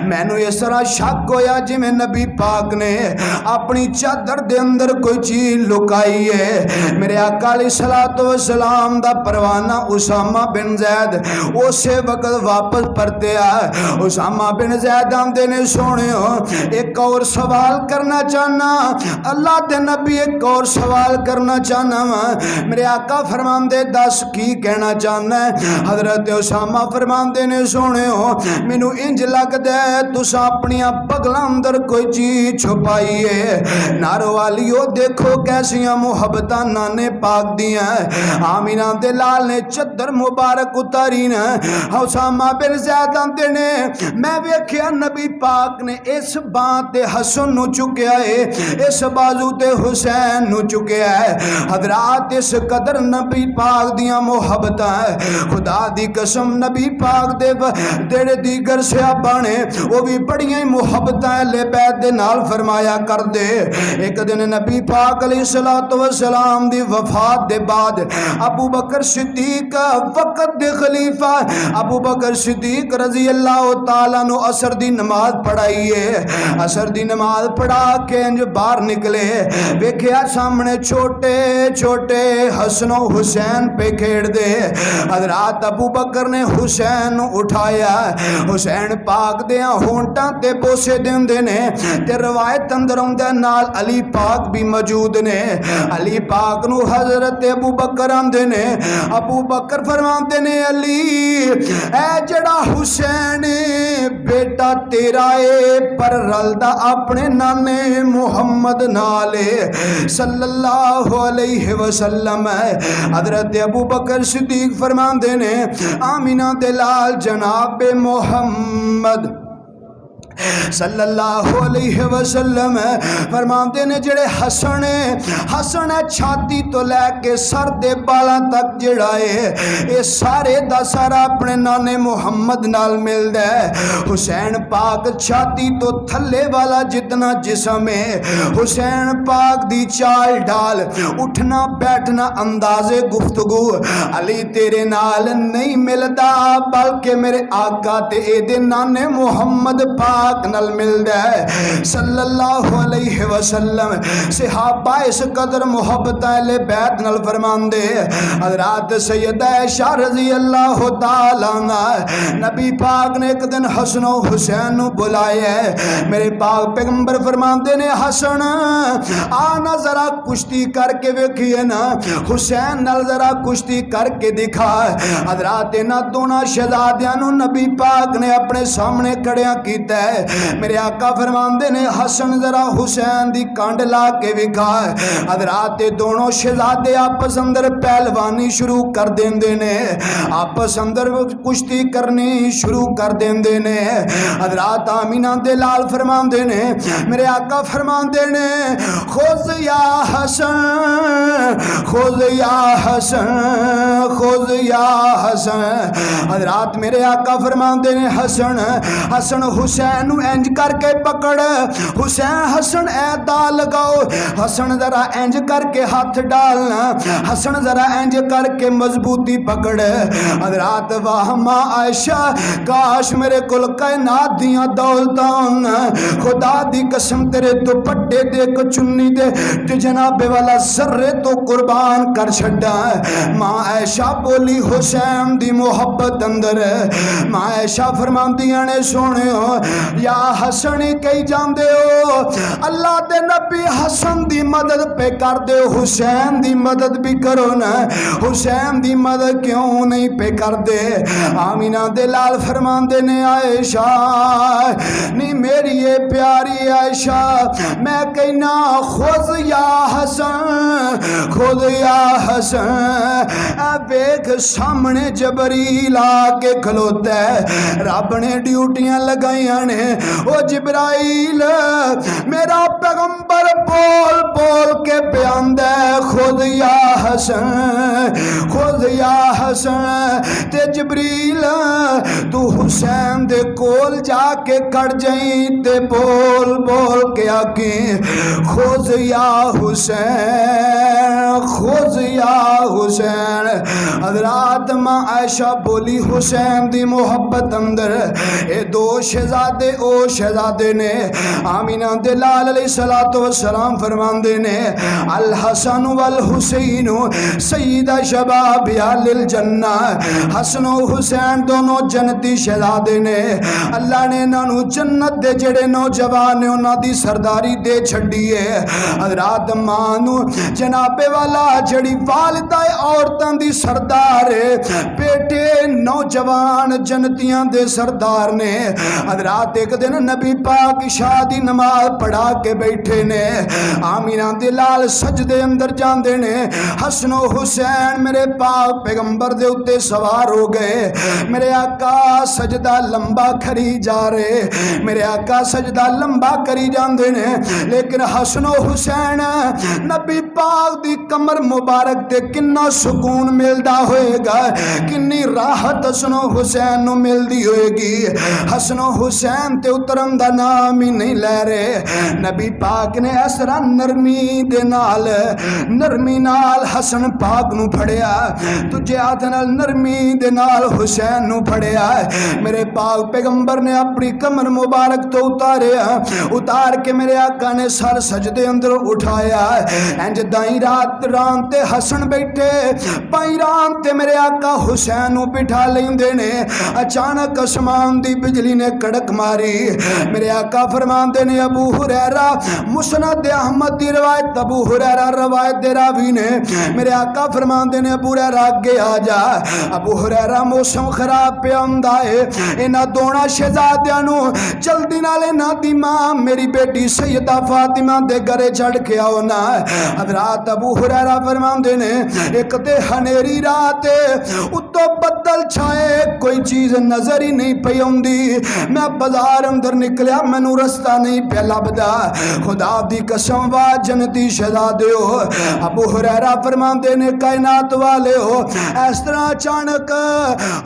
میں نو اس طرح شک ہویا جی میں نبی پاک نے اپنی چادر دے اندر کوئی چیز لکائی ہے میرے آقا علیہ الصلوۃ والسلام دا پروانہ اسامہ بن زید اسے وقت واپس پرتے آئے اسامہ بن زید آمدے نے سونے ہو ایک اور سوال کرنا چاہنا اللہ دے نبی ایک اور سوال کرنا چاہنا میرے آقا فرماندے دس کی کہنا چاہنا ہے حضرت اسامہ فرماندے نے سونے ہو مینو انج لگ دے تسا اپنی پگلاں اندر کوئی چیز چھپائی ہے نارو والیو دیکھو کیسیاں محبتاں نانے پاک دیاں آمینہ دے لال نے چدر مبارک اتاری نا اسامہ بن زید آندے نے میں ویکھیا نبی پاک نے اس بات تے حسن نو چکیا ہے اس بازو تے حسین نو چکیا ہے حضرات اس قدر نبی پاک دیاں محبتاں خدا دی قسم نبی پاک دے دیڑے دیگر سے آبانے وہ بھی بڑیاں محبتاں لے بیت دے نال فرمایا کر دے ایک دن نبی پاک علیہ السلام دی وفات دے بعد ابو بکر صدیق وقت دے خلیفہ ابو بکر صدیق رضی اللہ تعالیٰ نو عصر دی نماز پڑھائی ہے عصر دی نماز پڑھا کے انج باہر نکلے ویکھیا سامنے چھوٹے چھوٹے حسن و حسین پہ کھیڑ دے حضرات ابو بکر نے حسین اٹھایا حسین پاک دیاں ہونٹاں تے بوسے دین دے نے تے روایت اندر ہوندے نال علی پاک بھی موجود نے علی پاک نو حضرت ابو بکر آندے نے ابو بکر فرماندے نے علی اے جڑا حسین بیٹا تیرا اے پر رلدا اپنے نانے محمد نالے صلی اللہ علیہ وسلم وسلم ہے۔ حضرت ابو بکر صدیق فرماندے نے آمینہ دے لال جناب محمد صلی اللہ علیہ وسلم فرماندے نے جڑے حسن چھاتی تو لے کے سر دے بالاں تک جڑا ہے اے سارے دا سارا اپنے نانے محمد نال ملدا ہے۔ حسین پاک چھاتی تو تھلے والا جتنا جسم ہے، حسین پاک دی چال ڈال، اٹھنا بیٹھنا، انداز گفتگو علی تیرے نال نہیں ملدا، بلکہ میرے آقا تے اے دے نانے محمد پاک نال ملدا ہے صلی اللہ علیہ وسلم۔ صحابہ اس قدر محبت اہل بیت نال فرماندے حضرات سیدہ عائشہ رضی اللہ تعالی عنہ نبی پاک نے ایک دن حسن و حسین نو بلایا ہے، میرے پاک پیغمبر فرماندے نے حسن آنا ذرا کشتی کر کے ویکھیے نا، حسین نال ذرا کشتی کر کے دکھا۔ حضرات انہاں دونوں شہزادیاں نو نبی پاک نے اپنے سامنے کھڑیاں کیتا ہے۔ میرے آقا فرماندے نے حسن ذرا حسین دی کانڈ لا کے وکھا۔ حضرات دونوں شہزادے آپس اندر پہلوانی شروع کر دیندے نے، آپس اندر کشتی کرنی شروع کر دیندے نے۔ حضرات آمینہ دے لال فرماندے نے میرے آقا فرماندے نے خذ یا حسن، خذ یا حسن، خذ یا حسن۔ حضرات میرے آقا فرماندے نے حسن حسین انج کر کے پکڑ، حسین حسن اے دا لگاؤ، حسن ذرا انج کر کے ہاتھ ڈالنا، حسن ذرا انج کر کے مضبوطی پکڑ۔ حضرات واہ ماں عائشہ کاش میرے کل کائنات دیاں دولتاں، خدا دی قسم تیرے دوپٹے دے کو چنی دے تے جناب والا ذرے تو قربان کر چھڈا۔ ماں عائشہ بولی حسین دی محبت اندر، ماں عائشہ فرماندیاں نے سونیو یا حسن کئی جاندے ہو اللہ دے نبی حسن دی مدد پہ کر دے، حسین دی مدد بھی کرو نا، حسین دی مدد کیوں نہیں پہ کر دے؟ آمینہ دے لال فرماندے نے عائشہ نہیں میری یہ پیاری عائشہ میں کہنا خذ یا حسن، خذ یا حسن۔ اے بیک سامنے جبریل آ کے کھلوتا ہے، رب نے ڈیوٹیاں لگائیاں نے، او جبرائیل میرا پیغمبر بول بول کے بیان دے خود یا حسن، خود یا حسن۔ تے جبریل تو حسین دے کول جا کے کڑ جائیں تے بول بول کے آگے خود یا حسین، خود یا حسین۔ حضرات ماں عائشہ بولی حسین دی محبت اندر اے دو شہزادے او شہزادے نے آمینہ دے لال علیہ السلام فرماندے نے الحسن والحسین سیدہ شباب اہل الجنہ، حسن و حسین دونوں جنتی شہزادے نے، اللہ نے انہاں نو جنت دے جڑے نوجوان نے انہاں دی سرداری دے چھڈی ہے۔ حضرات ماں نو جناب والا جڑی والدہ عورتاں دی سردار ہے، بیٹے نوجوان جنتیاں دے سردار نے۔ حضرات ایک دن نبی پاک عشاء دی نماز پڑھا کے بیٹھے نے، آمینہ دے لال سجدے اندر جاندے نے، حسن و حسین میرے پاک پیغمبر دے اتے سوار ہو گئے، میرے آقا سجدہ لمبا کری جا رہے، میرے آقا سجدہ لمبا کری جاندے نے، لیکن حسن و حسین نبی پاک دی کمر مبارک تے کنا سکون ملدا ہوئے گا، کنی راحت حسن و حسین نو ملدی ہوئے گی۔ حسن و حسین تے اترن دا نام ہی نہیں لے رہے، نبی پاک نے اس طرح نرمی دے نال حسن پاک نو پھڑیا، تجھے ہاتھ نال نرمی دے نال حسین نو پھڑیا۔ میرے پاک پیغمبر نے اپنی کمر مبارک تو اتار کے میرے آقا نے سر سجدے اندر اٹھایا، انج دائیں ران تے حسن بیٹھے، بائیں ران تے میرے آقا حسین نو بٹھا لیندے نے۔ اچانک اسمان دی بجلی نے کڑک ماری، میرے آقا فرماندے نے ابو ہریرہ مسند احمد دی روایت، ابو ہریرہ روایت دے راوی نے، میرے آقا فرماندے نے ابو ہریرہ آگے آ جا۔ ابو ہریرہ موسم خراب پہ آندا ہے، انہاں دونوں شہزادیاں نو جلدی نال انہاں دی ماں میری بیٹی سیدہ فاطمہ دے گھرے چڑھ کے آؤ نا۔ حضرات ابو ہریرہ فرماندے نے ایک تے ہنیری رات اتو بدل چھائے کوئی چیز نظر ہی نہیں پئی اوندی میں بازار اندر نکلیا مینوں رستہ نہیں پیا لبدا خدا دی قسم وا جنتی شہزادے ہو ابو ہریرہ فرماندے نے کائنات والے ہو اس طرح اچانک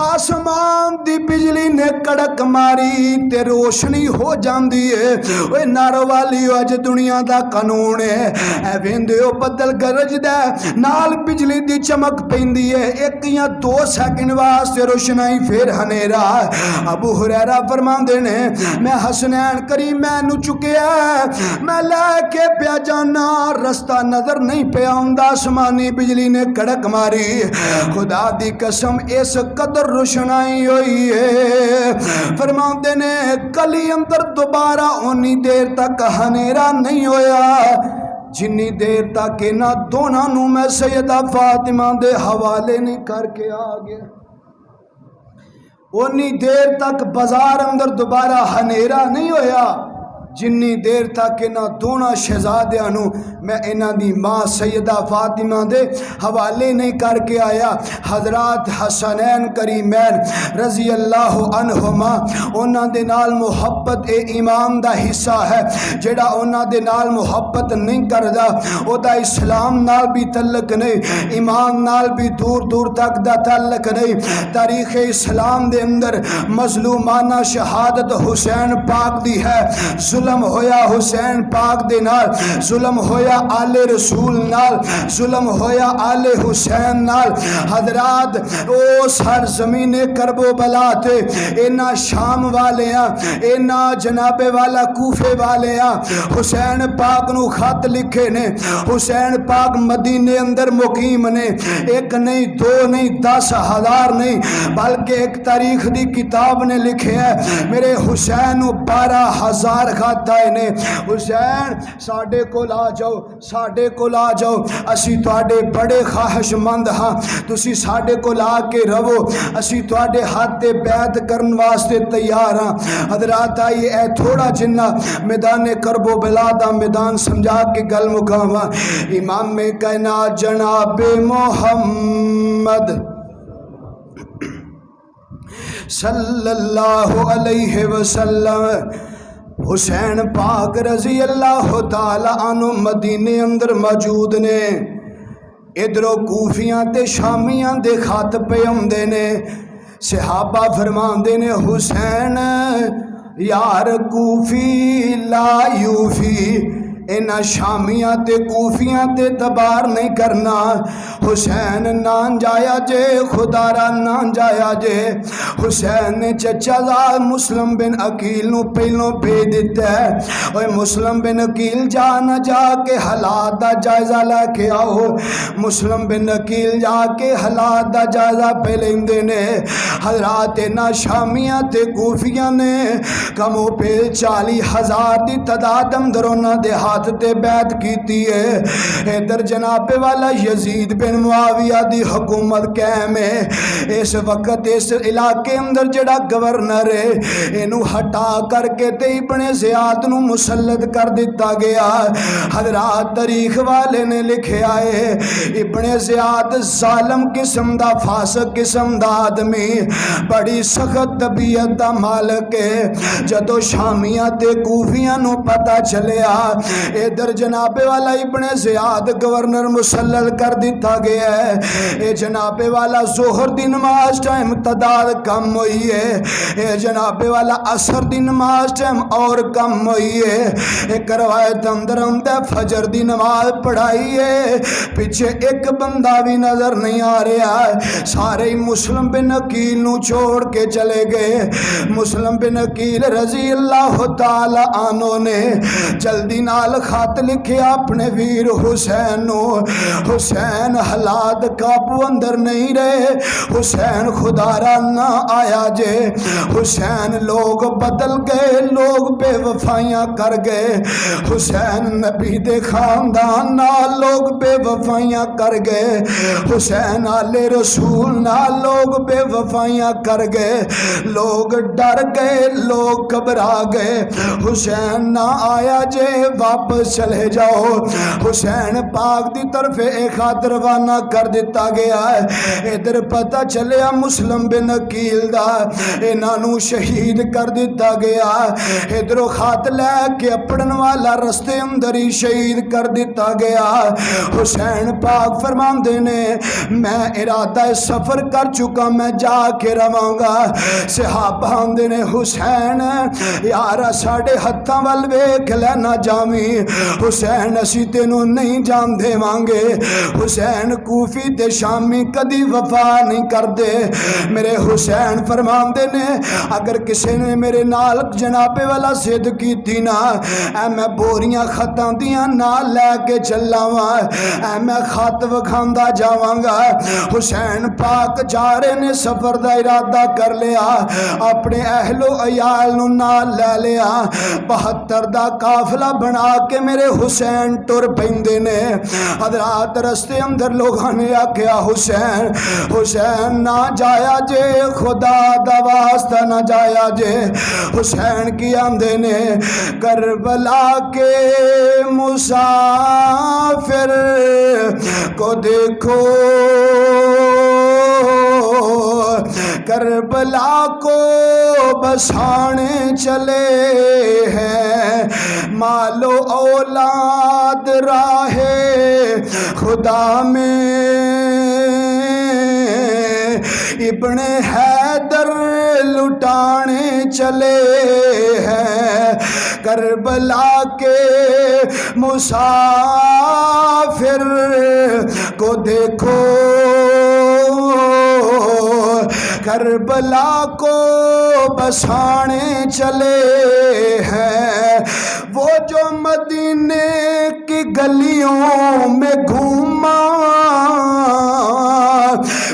آسمان دی بجلی نے کڑک ماری تے روشنی ہو جاندی ہے اوے نارو والی اج دنیا دا قانون ہے اے ویندے ہو بدل گرجدا نال بجلی دی چمک پیندی ہے ایک یا دو سیکنڈ واسطے روشنائی پھر ہنیرا ابو ہریرہ فرماندے نے میں حسنین کریمین نو چکیا میں لے کے پیا جانا رستہ نظر نہیں پیا ہوندا آسمانی بجلی نے کڑک ماری خدا دی قسم اس قدر روشنائی ہوئی ہے فرماندے نے گلی اندر دوبارہ اونی دیر تک ہنیرا نہیں ہویا جنی دیر تک انہاں دونوں نو میں سیدہ فاطمہ دے حوالے نہیں کر کے آ گیا اونی دیر تک بازار اندر دوبارہ ہنیرا نہیں ہویا جنی دیر تک انہاں دونوں شہزادیاں نو میں انہاں دی ماں سیدہ فاطمہ دے حوالے نہیں کر کے آیا حضرات حسنین کریمین رضی اللہ عنہما انہاں دے نال محبت اے ایمان دا حصہ ہے جڑا انہاں دے نال محبت نہیں کردا او دا اسلام نال بھی تعلق نہیں ایمان نال بھی دور دور تک دا تعلق نہیں تاریخ اسلام دے اندر مظلومانہ شہادت حسین پاک دی ہے ظلم ہویا حسین پاک دے نال ظلم ہویا آل رسول نال ظلم ہویا آل حسین نال حضرات او سر زمین کرب و بلا تے اینا شام والیاں اینا جناب والا کوفے والیاں حسین پاک نو خط لکھے نے حسین پاک مدینے اندر مقیم نے ایک نہیں دو نہیں 10,000 نہیں بلکہ ایک تاریخ دی کتاب نے لکھے ہے میرے حسین 12,000 خط آئے نے حسین ساڑھے کو لا جاؤ ساڑھے کو لا جاؤ اسی تواڈے بڑے خواہش مند ہاں تسی ساڑھے کو لا کے رہو اسی تواڈے ہاتھ تے بیعت کرن واسطے تیار ہاں حضرات آئیے اے تھوڑا جنہ میدان کرب و بلا دا میدان سمجھا کے گل مکاواں امام کائنات جناب محمد صلی اللہ علیہ وسلم حسین پاک رضی اللہ تعالی عنہ مدینے اندر موجود نے ادھروں کوفیاں تے شامیاں دے خط پہ اوندے نے صحابہ فرماندے نے حسین یار کوفی لا یوفی اینا شامیاں تے کوفیاں تے تبار نہیں کرنا حسین نان جایا جے خدا را نان جایا جے حسین نے چچا زاد مسلم بن عقیل نو پہلوں بھیج دیتا ہے اوہ مسلم بن عقیل جانا جا کے حالات دا جائزہ لے کے آؤ مسلم بن عقیل جا کے حالات دا جائزہ پہلے اندے نے حضرات اینا شامیاں تے کوفیاں نے کمو پہ 40,000 دی تعداد اندرونا دے ہاتھ تے بیعت کیتی ہے ادھر جناب والا یزید بن معاویہ دی حکومت قائم ہے اس وقت اس علاقے اندر جڑا گورنر ہے اینو ہٹا کر کے تے ابن زیاد نو مسلط کر دیتا گیا حضرات تاریخ والے نے لکھے آئے ابن زیاد ظالم قسم دا فاسق قسم دا آدمی بڑی سخت طبیعت دا مالک ہے جدو شامیاں تے کوفیاں نو پتہ چلیا ادھر جناب والا ابن زیاد گورنر مسلط کر دیتا گیا ہے اے جناب والا ظہر دی نماز ٹائم تعداد کم ہوئی ہے اے جناب والا عصر دی نماز ٹائم اور کم ہوئی ہے ایک روایت اندر فجر دی نماز پڑھائی ہے پیچھے ایک بندہ بھی نظر نہیں آ رہا ہے سارے مسلم بن عقیل نو چھوڑ کے چلے گئے مسلم بن عقیل رضی اللہ تعالی عنہ نے جلدی نال خط لکھے اپنے ویر حسین نو حسین حالات قابو اندر نہیں رہے حسین خدا را نہ آیا جے حسین لوگ بدل گئے لوگ بے وفائیاں کر گئے حسین نبی دے خاندان نہ لوگ بے وفائیاں کر گئے حسین آل رسول نہ لوگ بے وفائیاں کر گئے لوگ ڈر گئے لوگ گھبرا گئے حسین نہ آیا جے واپس واپس چلے جاؤ. حسین پاک دی طرف ایک خط روانہ کر دیتا گیا ہے. ادھر پتہ چلیا مسلم بن عقیل دا انہاں نو شہید کر دیتا گیا. ادھروں خط لے کے پڑھن والا رستے اندر ہی شہید کر دیتا گیا. حسین پاک فرماندے نے میں ارادہ سفر کر چکا, میں جا کے رواں گا. صحابہ آندے نے حسین یارا ساڈے ہتھاں ول ویکھ لے نہ جاویں. حسین اسی تینوں نہیں جان دیواں گے. حسین کوفی تے شامی کدی وفا نہیں کردے. میرے حسین فرماندے نے اگر کسی نے میرے نال جناب والا ضد کیتی نا اے میں بوریاں خطاں دیاں نال لے کے چلاواں, اے میں خط وکھاندا جاواں گا. حسین پاک جا رہے نے سفر دا ارادہ کر لیا, اپنے اہل و عیال نو نال لے لیا. 72 دا قافلہ بنا کے میرے حسین ٹر پیندے نے. حضرات رستے اندر لوگاں نے آکھیا حسین حسین نہ جایا جے, خدا دا واسطہ نہ جایا جے. حسین کی آندے نے کربلا کے مسافر کو دیکھو, کربلا کو بسانے چلے ہیں. مال و اولاد راہ خدا میں ابن حیدر لٹانے چلے ہیں. کربلا کے مسافر کو دیکھو, کربلا کو بسانے چلے ہیں. وہ جو مدینے کی گلیوں میں گھوما,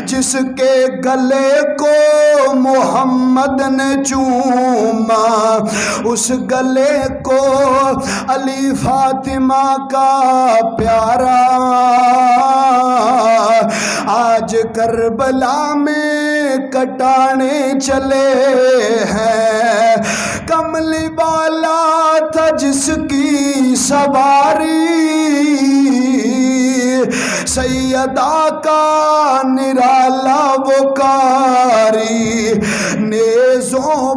جس کے گلے کو محمد نے چوما, اس گلے کو علی فاطمہ کا پیارا آج کربلا میں کٹانے چلے ہیں. کملی والا تھا جس کی سواری, سیدہ کا نرالا وہ کاری. نیزوں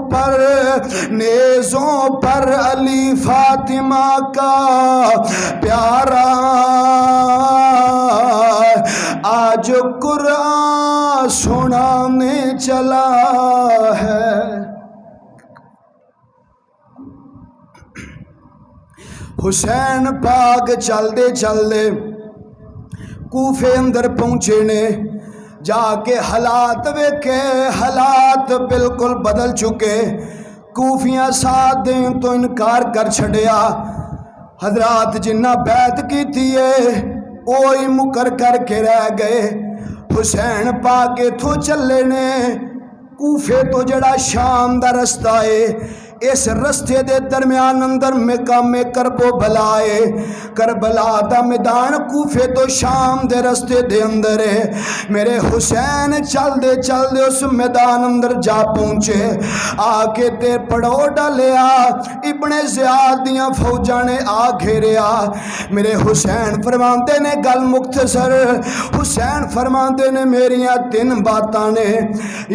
پر علی فاطمہ کا پیارا آج قرآن سنانے چلا ہے. حسین پاک چل دے کوفے اندر پہنچے نے. جا کے حالات ویکھے, حالات بالکل بدل چکے. کوفیاں ساتھ دیں تو انکار کر چھڑیا. حضرات جنہ بیعت کی تھی اوہی مکر کر کے رہ گئے. حسین پاک اتھوں چلے نے کوفے تو جڑا شام دا رستہ ہے, اس رستے دے درمیان اندر مقام کرب و بلا ہے. کربلا دا میدان کوفے تو شام دے رستے دے اندر ہے. میرے حسین چل دے اس میدان اندر جا پہنچے. آ کے تے پڑو ڈالیا, ابن زیاد دیاں فوجاں نے آ گھیریا. میرے حسین فرماندے نے گل مختصر, حسین فرماندے نے میریاں 3 باتاں نے,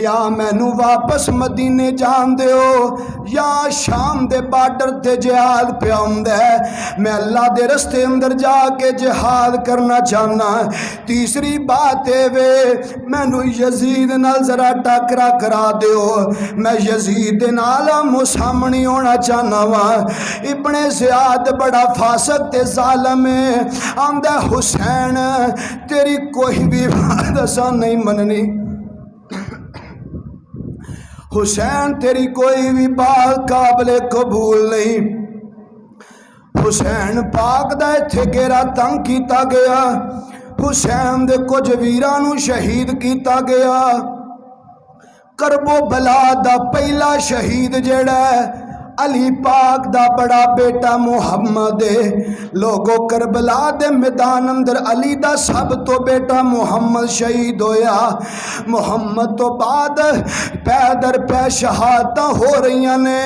یا مینوں واپس مدینے جان دیو, یا شام دے بارڈر تے جہاد پیا ہوندا ہے, میں اللہ دے رستے اندر جا کے جہاد کرنا چاہنا. تیسری بات اے وے مینوں یزید نال ذرا ٹکرا کرا دیو, میں یزید دے نال مسامنی ہونا چاہنا وا. ابن زیاد بڑا فاسق تے ظالم ہے. آندا حسین تیری کوئی بھی بات اساں نہیں مننی, حسین تیری کوئی بھی بات قابل قبول نہیں. حسین پاک دا ایتھے گھیرا تنگ کیتا گیا. حسین دے کچھ ویراں نوں شہید کیتا گیا. کرب و بلا دا پہلا شہید جڑا ہے علی پاک دا بڑا بیٹا محمد لوگو کربلا دے میدان اندر علی دا سب تو بیٹا محمد شہید ہویا محمد تو بعد پیدر پہ شہادت ہو رہی نے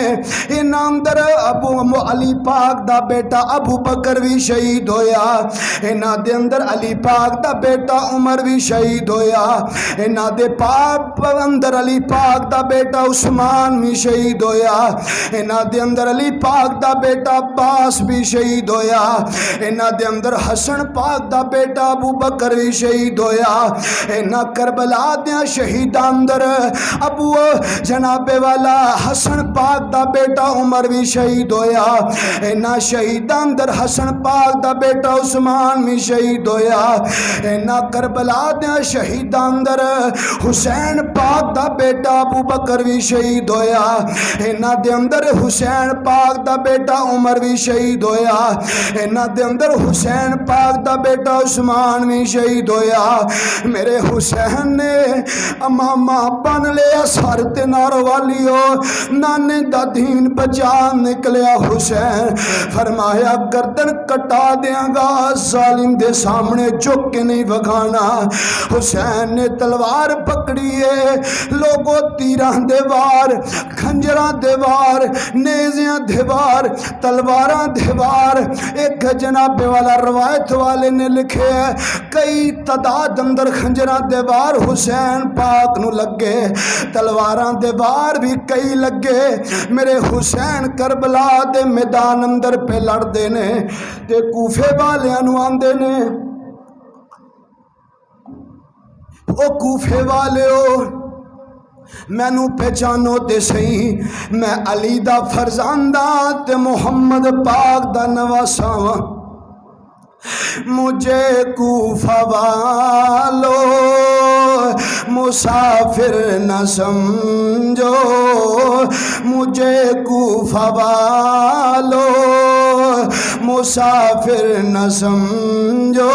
ان اندر علی پاک دا بیٹا ابو بکر بھی شہید ہویا انہاں دے اندر علی پاک دا بیٹا عمر بھی شہید ہویا انہاں دے پاپ اندر علی پاک دا بیٹا عثمان بھی شہید ہویا انہاں دے اندر علی پاک دا بیٹا عباس بھی شہید ہویا انہاں دے اندر حسن پاک دا بیٹا ابو بکر بھی شہید ہویا انہاں کربلا دیا شہیداں اندر ابو جناب والا حسن پاک دا بیٹا عمر بھی شہید ہویا انہاں شہیداں اندر حسن پاک دا بیٹا عثمان بھی شہید ہویا انہاں کربلا دیا شہیداں اندر حسین پاک دا بیٹا ابو بکر بھی شہید ہویا انہاں دے اندر حسین پاک دا بیٹا عمر بھی شہید ہویا انہاں دے اندر حسین پاک دا بیٹا عثمان بھی شہید ہویا میرے حسین نے امامہ بن لیا سر تے نارو والیو نانے دا دین بچان نکلیا حسین فرمایا گردن کٹا دیاں گا ظالم دے سامنے جھک کے نہیں بگانا حسین نے تلوار پکڑی ہے لوگوں تیران دیوار کھنجران دیوار نیزیاں دیوار تلواراں دیوار ایک جناب والا روایت والے نے لکھے کئی تعداد اندر کھنجران دیوار حسین پاک نو لگے تلواراں دیوار بھی کئی لگے میرے حسین کربلا دے میدان اندر پہ لڑ دینے تے کوفے والے انوان دینے او کوفے والے ہو میں نو پہچانو تے سہی میں علی دا فرزاندہ تے محمد پاک دا نواساں مجھے کوفہ والو مسافر نہ سمجھو مجھے کوفہ والو مسافر نہ سمجھو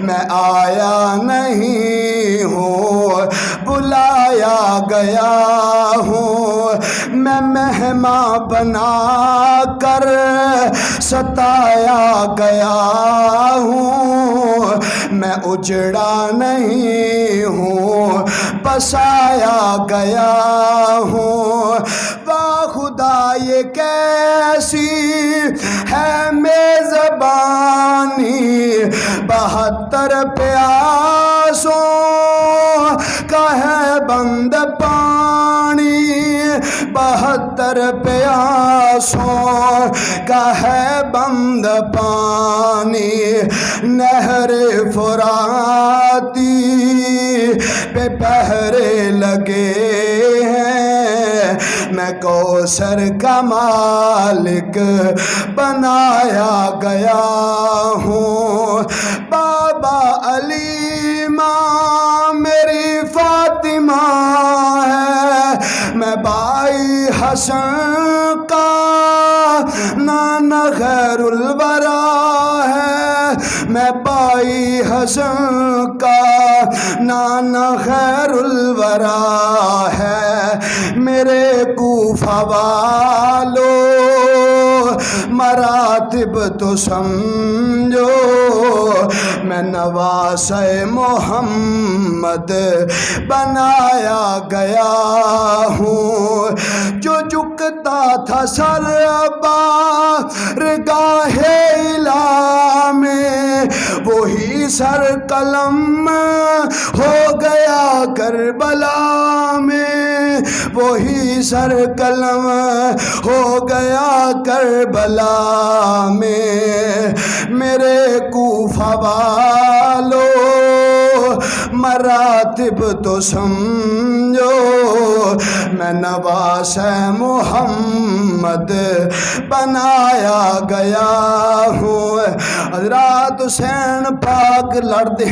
میں آیا نہیں ہوں بلایا گیا ہوں میں مہمان بنا کر ستایا گیا ہوں میں اجڑا نہیں ہوں بسایا گیا ہوں واہ خدا یہ کیسی ہے میزبانی 72 پیاسوں کا ہے بند پانی 72 پیاسوں کا ہے بند پانی نہر فراتی پہ پہرے لگے ہیں میں کوثر کا مالک بنایا گیا ہوں بابا علی ماں میری فاطمہ ہے میں بھائی حسن کا نانا خیر الورا ہے میں بھائی حسن کا نانا خیر الورا ہے میرے کوفہ والو مراتب تو سمجھو میں نواسہ محمد بنایا گیا ہوں جو جھکتا تھا سر بارگاہ الہ میں وہی سر قلم ہو گیا کربلا میں وہی سر قلم ہو گیا کربلا میں میرے کوفہ والو مراتب تو سمجھو میں نواسہ محمد بنایا گیا ہوں حضرات حسین پاک لڑدے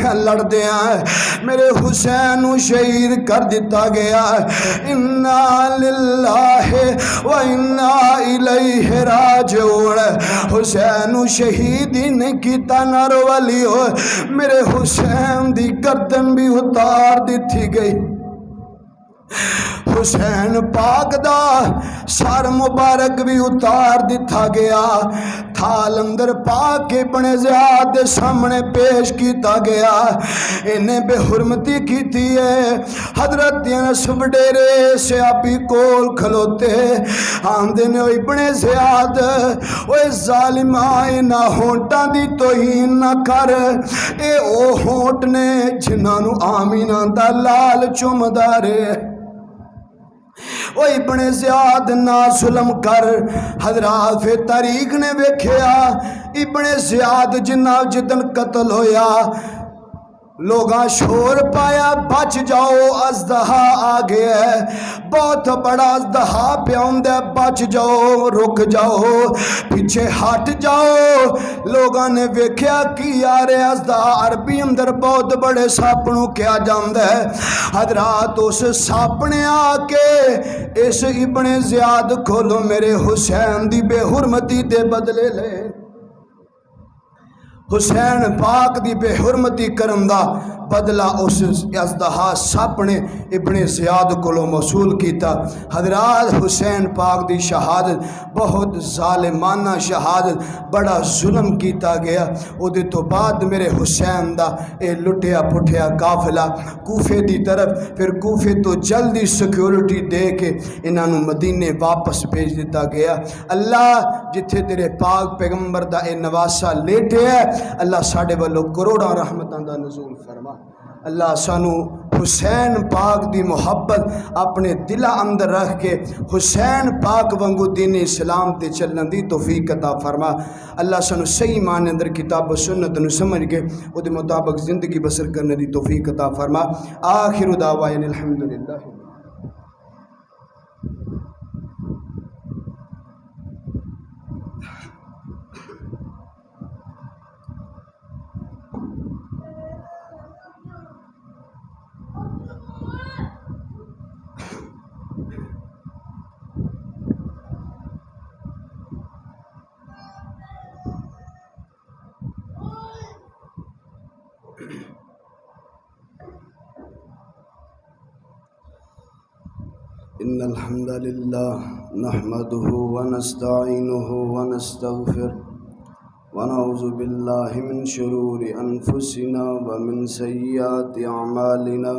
ہیں میرے حسین شہید کر دیتا گیا انا للہ و انا الیہ راجعون حسین شہید نے کیتا نارو والی ہو میرے حسین دی گردن بھی اتار دی تھی گئی حسین پاک دا سر مبارک بھی اتار دتا گیا، تھال اندر پا کے ابن زیاد دے سامنے پیش کیتا گیا، انہیں بے حرمتی کیتی ہے۔ حضرت انس وڈیرے صحابی کول کھلوتے آندے نے ابن زیاد اوے ظالمہ نہ ہونٹاں دی توہین نہ کر، اے او ہونٹ نے جنہاں نو آمینہ دا لال چومدا رہے، او ابن زیاد نہ ظلم کر۔ حضرات فی تاریخ نے ویکھیا ابن زیاد جنہ جدن قتل ہویا لوگاں شور پایا بچ جاؤ ازدہا آ گیا ہے، بہت بڑا ازدہا پہ آمد ہے، بچ جاؤ رک جاؤ پیچھے ہٹ جاؤ۔ لوگاں نے ویکھیا کی یارے ازدہا عربی اندر بہت بڑے ساپنوں کیا جاندہ ہے۔ حضرات اس ساپنے آ کے اس ابن زیاد کھولو میرے حسین دی بے حرمتی دے بدلے لے، حسین پاک دی بے حرمتی کرن دا بدلہ اس ازدہا سپ نے ابن زیاد کو موصول کیتا۔ حضرات حسین پاک دی شہادت بہت ظالمانہ شہادت، بڑا ظلم کیتا گیا۔ او دے تو بعد میرے حسین دا اے لٹیا پٹھیا قافلہ کوفے دی طرف، پھر کوفے تو جلدی سیکیورٹی دے کے انہاں نو مدینے واپس بھیج دیتا گیا۔ اللہ جتھے تیرے پاک پیغمبر دا اے نواسا لیٹے ہے، اللہ ساڑھے والو کروڑا رحمتان دا نزول فرما۔ اللہ سانو حسین پاک دی محبت اپنے دلہ اندر رکھ کے حسین پاک وانگو دین اسلام تے چلن دی توفیق عطا فرما۔ اللہ سانو صحیح معنی اندر کتاب و سنت نو سمجھ کے او دے مطابق زندگی بسر کرنے دی توفیق عطا فرما۔ آخر دعوائن الحمدللہ۔ إن الحمد لله نحمده ونستعينه ونستغفر ونعوذ بالله من شرور أنفسنا ومن سيئات أعمالنا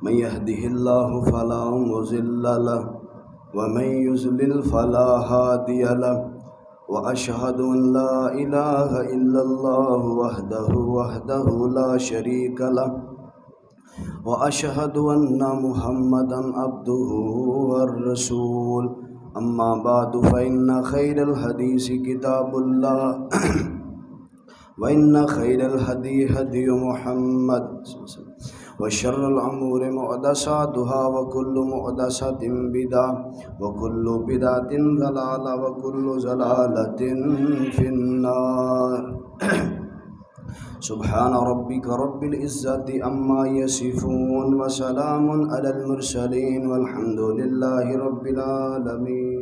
من يهده الله فلا مضل له ومن يضلل فلا هادي له وأشهد أن لا إله إلا الله وحده لا شريك له وأشهد أن محمدًا عبده والرسول أما بعد فإن خير الحديث كتاب الله وإن خير الهدي هدي محمد وشر الأمور محدثاتها وكل محدثة بدعة وكل بدعة ضلالة وكل ضلالة في النار سبحان ربك رب العزة عما يصفون وسلام على المرسلين والحمد لله رب العالمين۔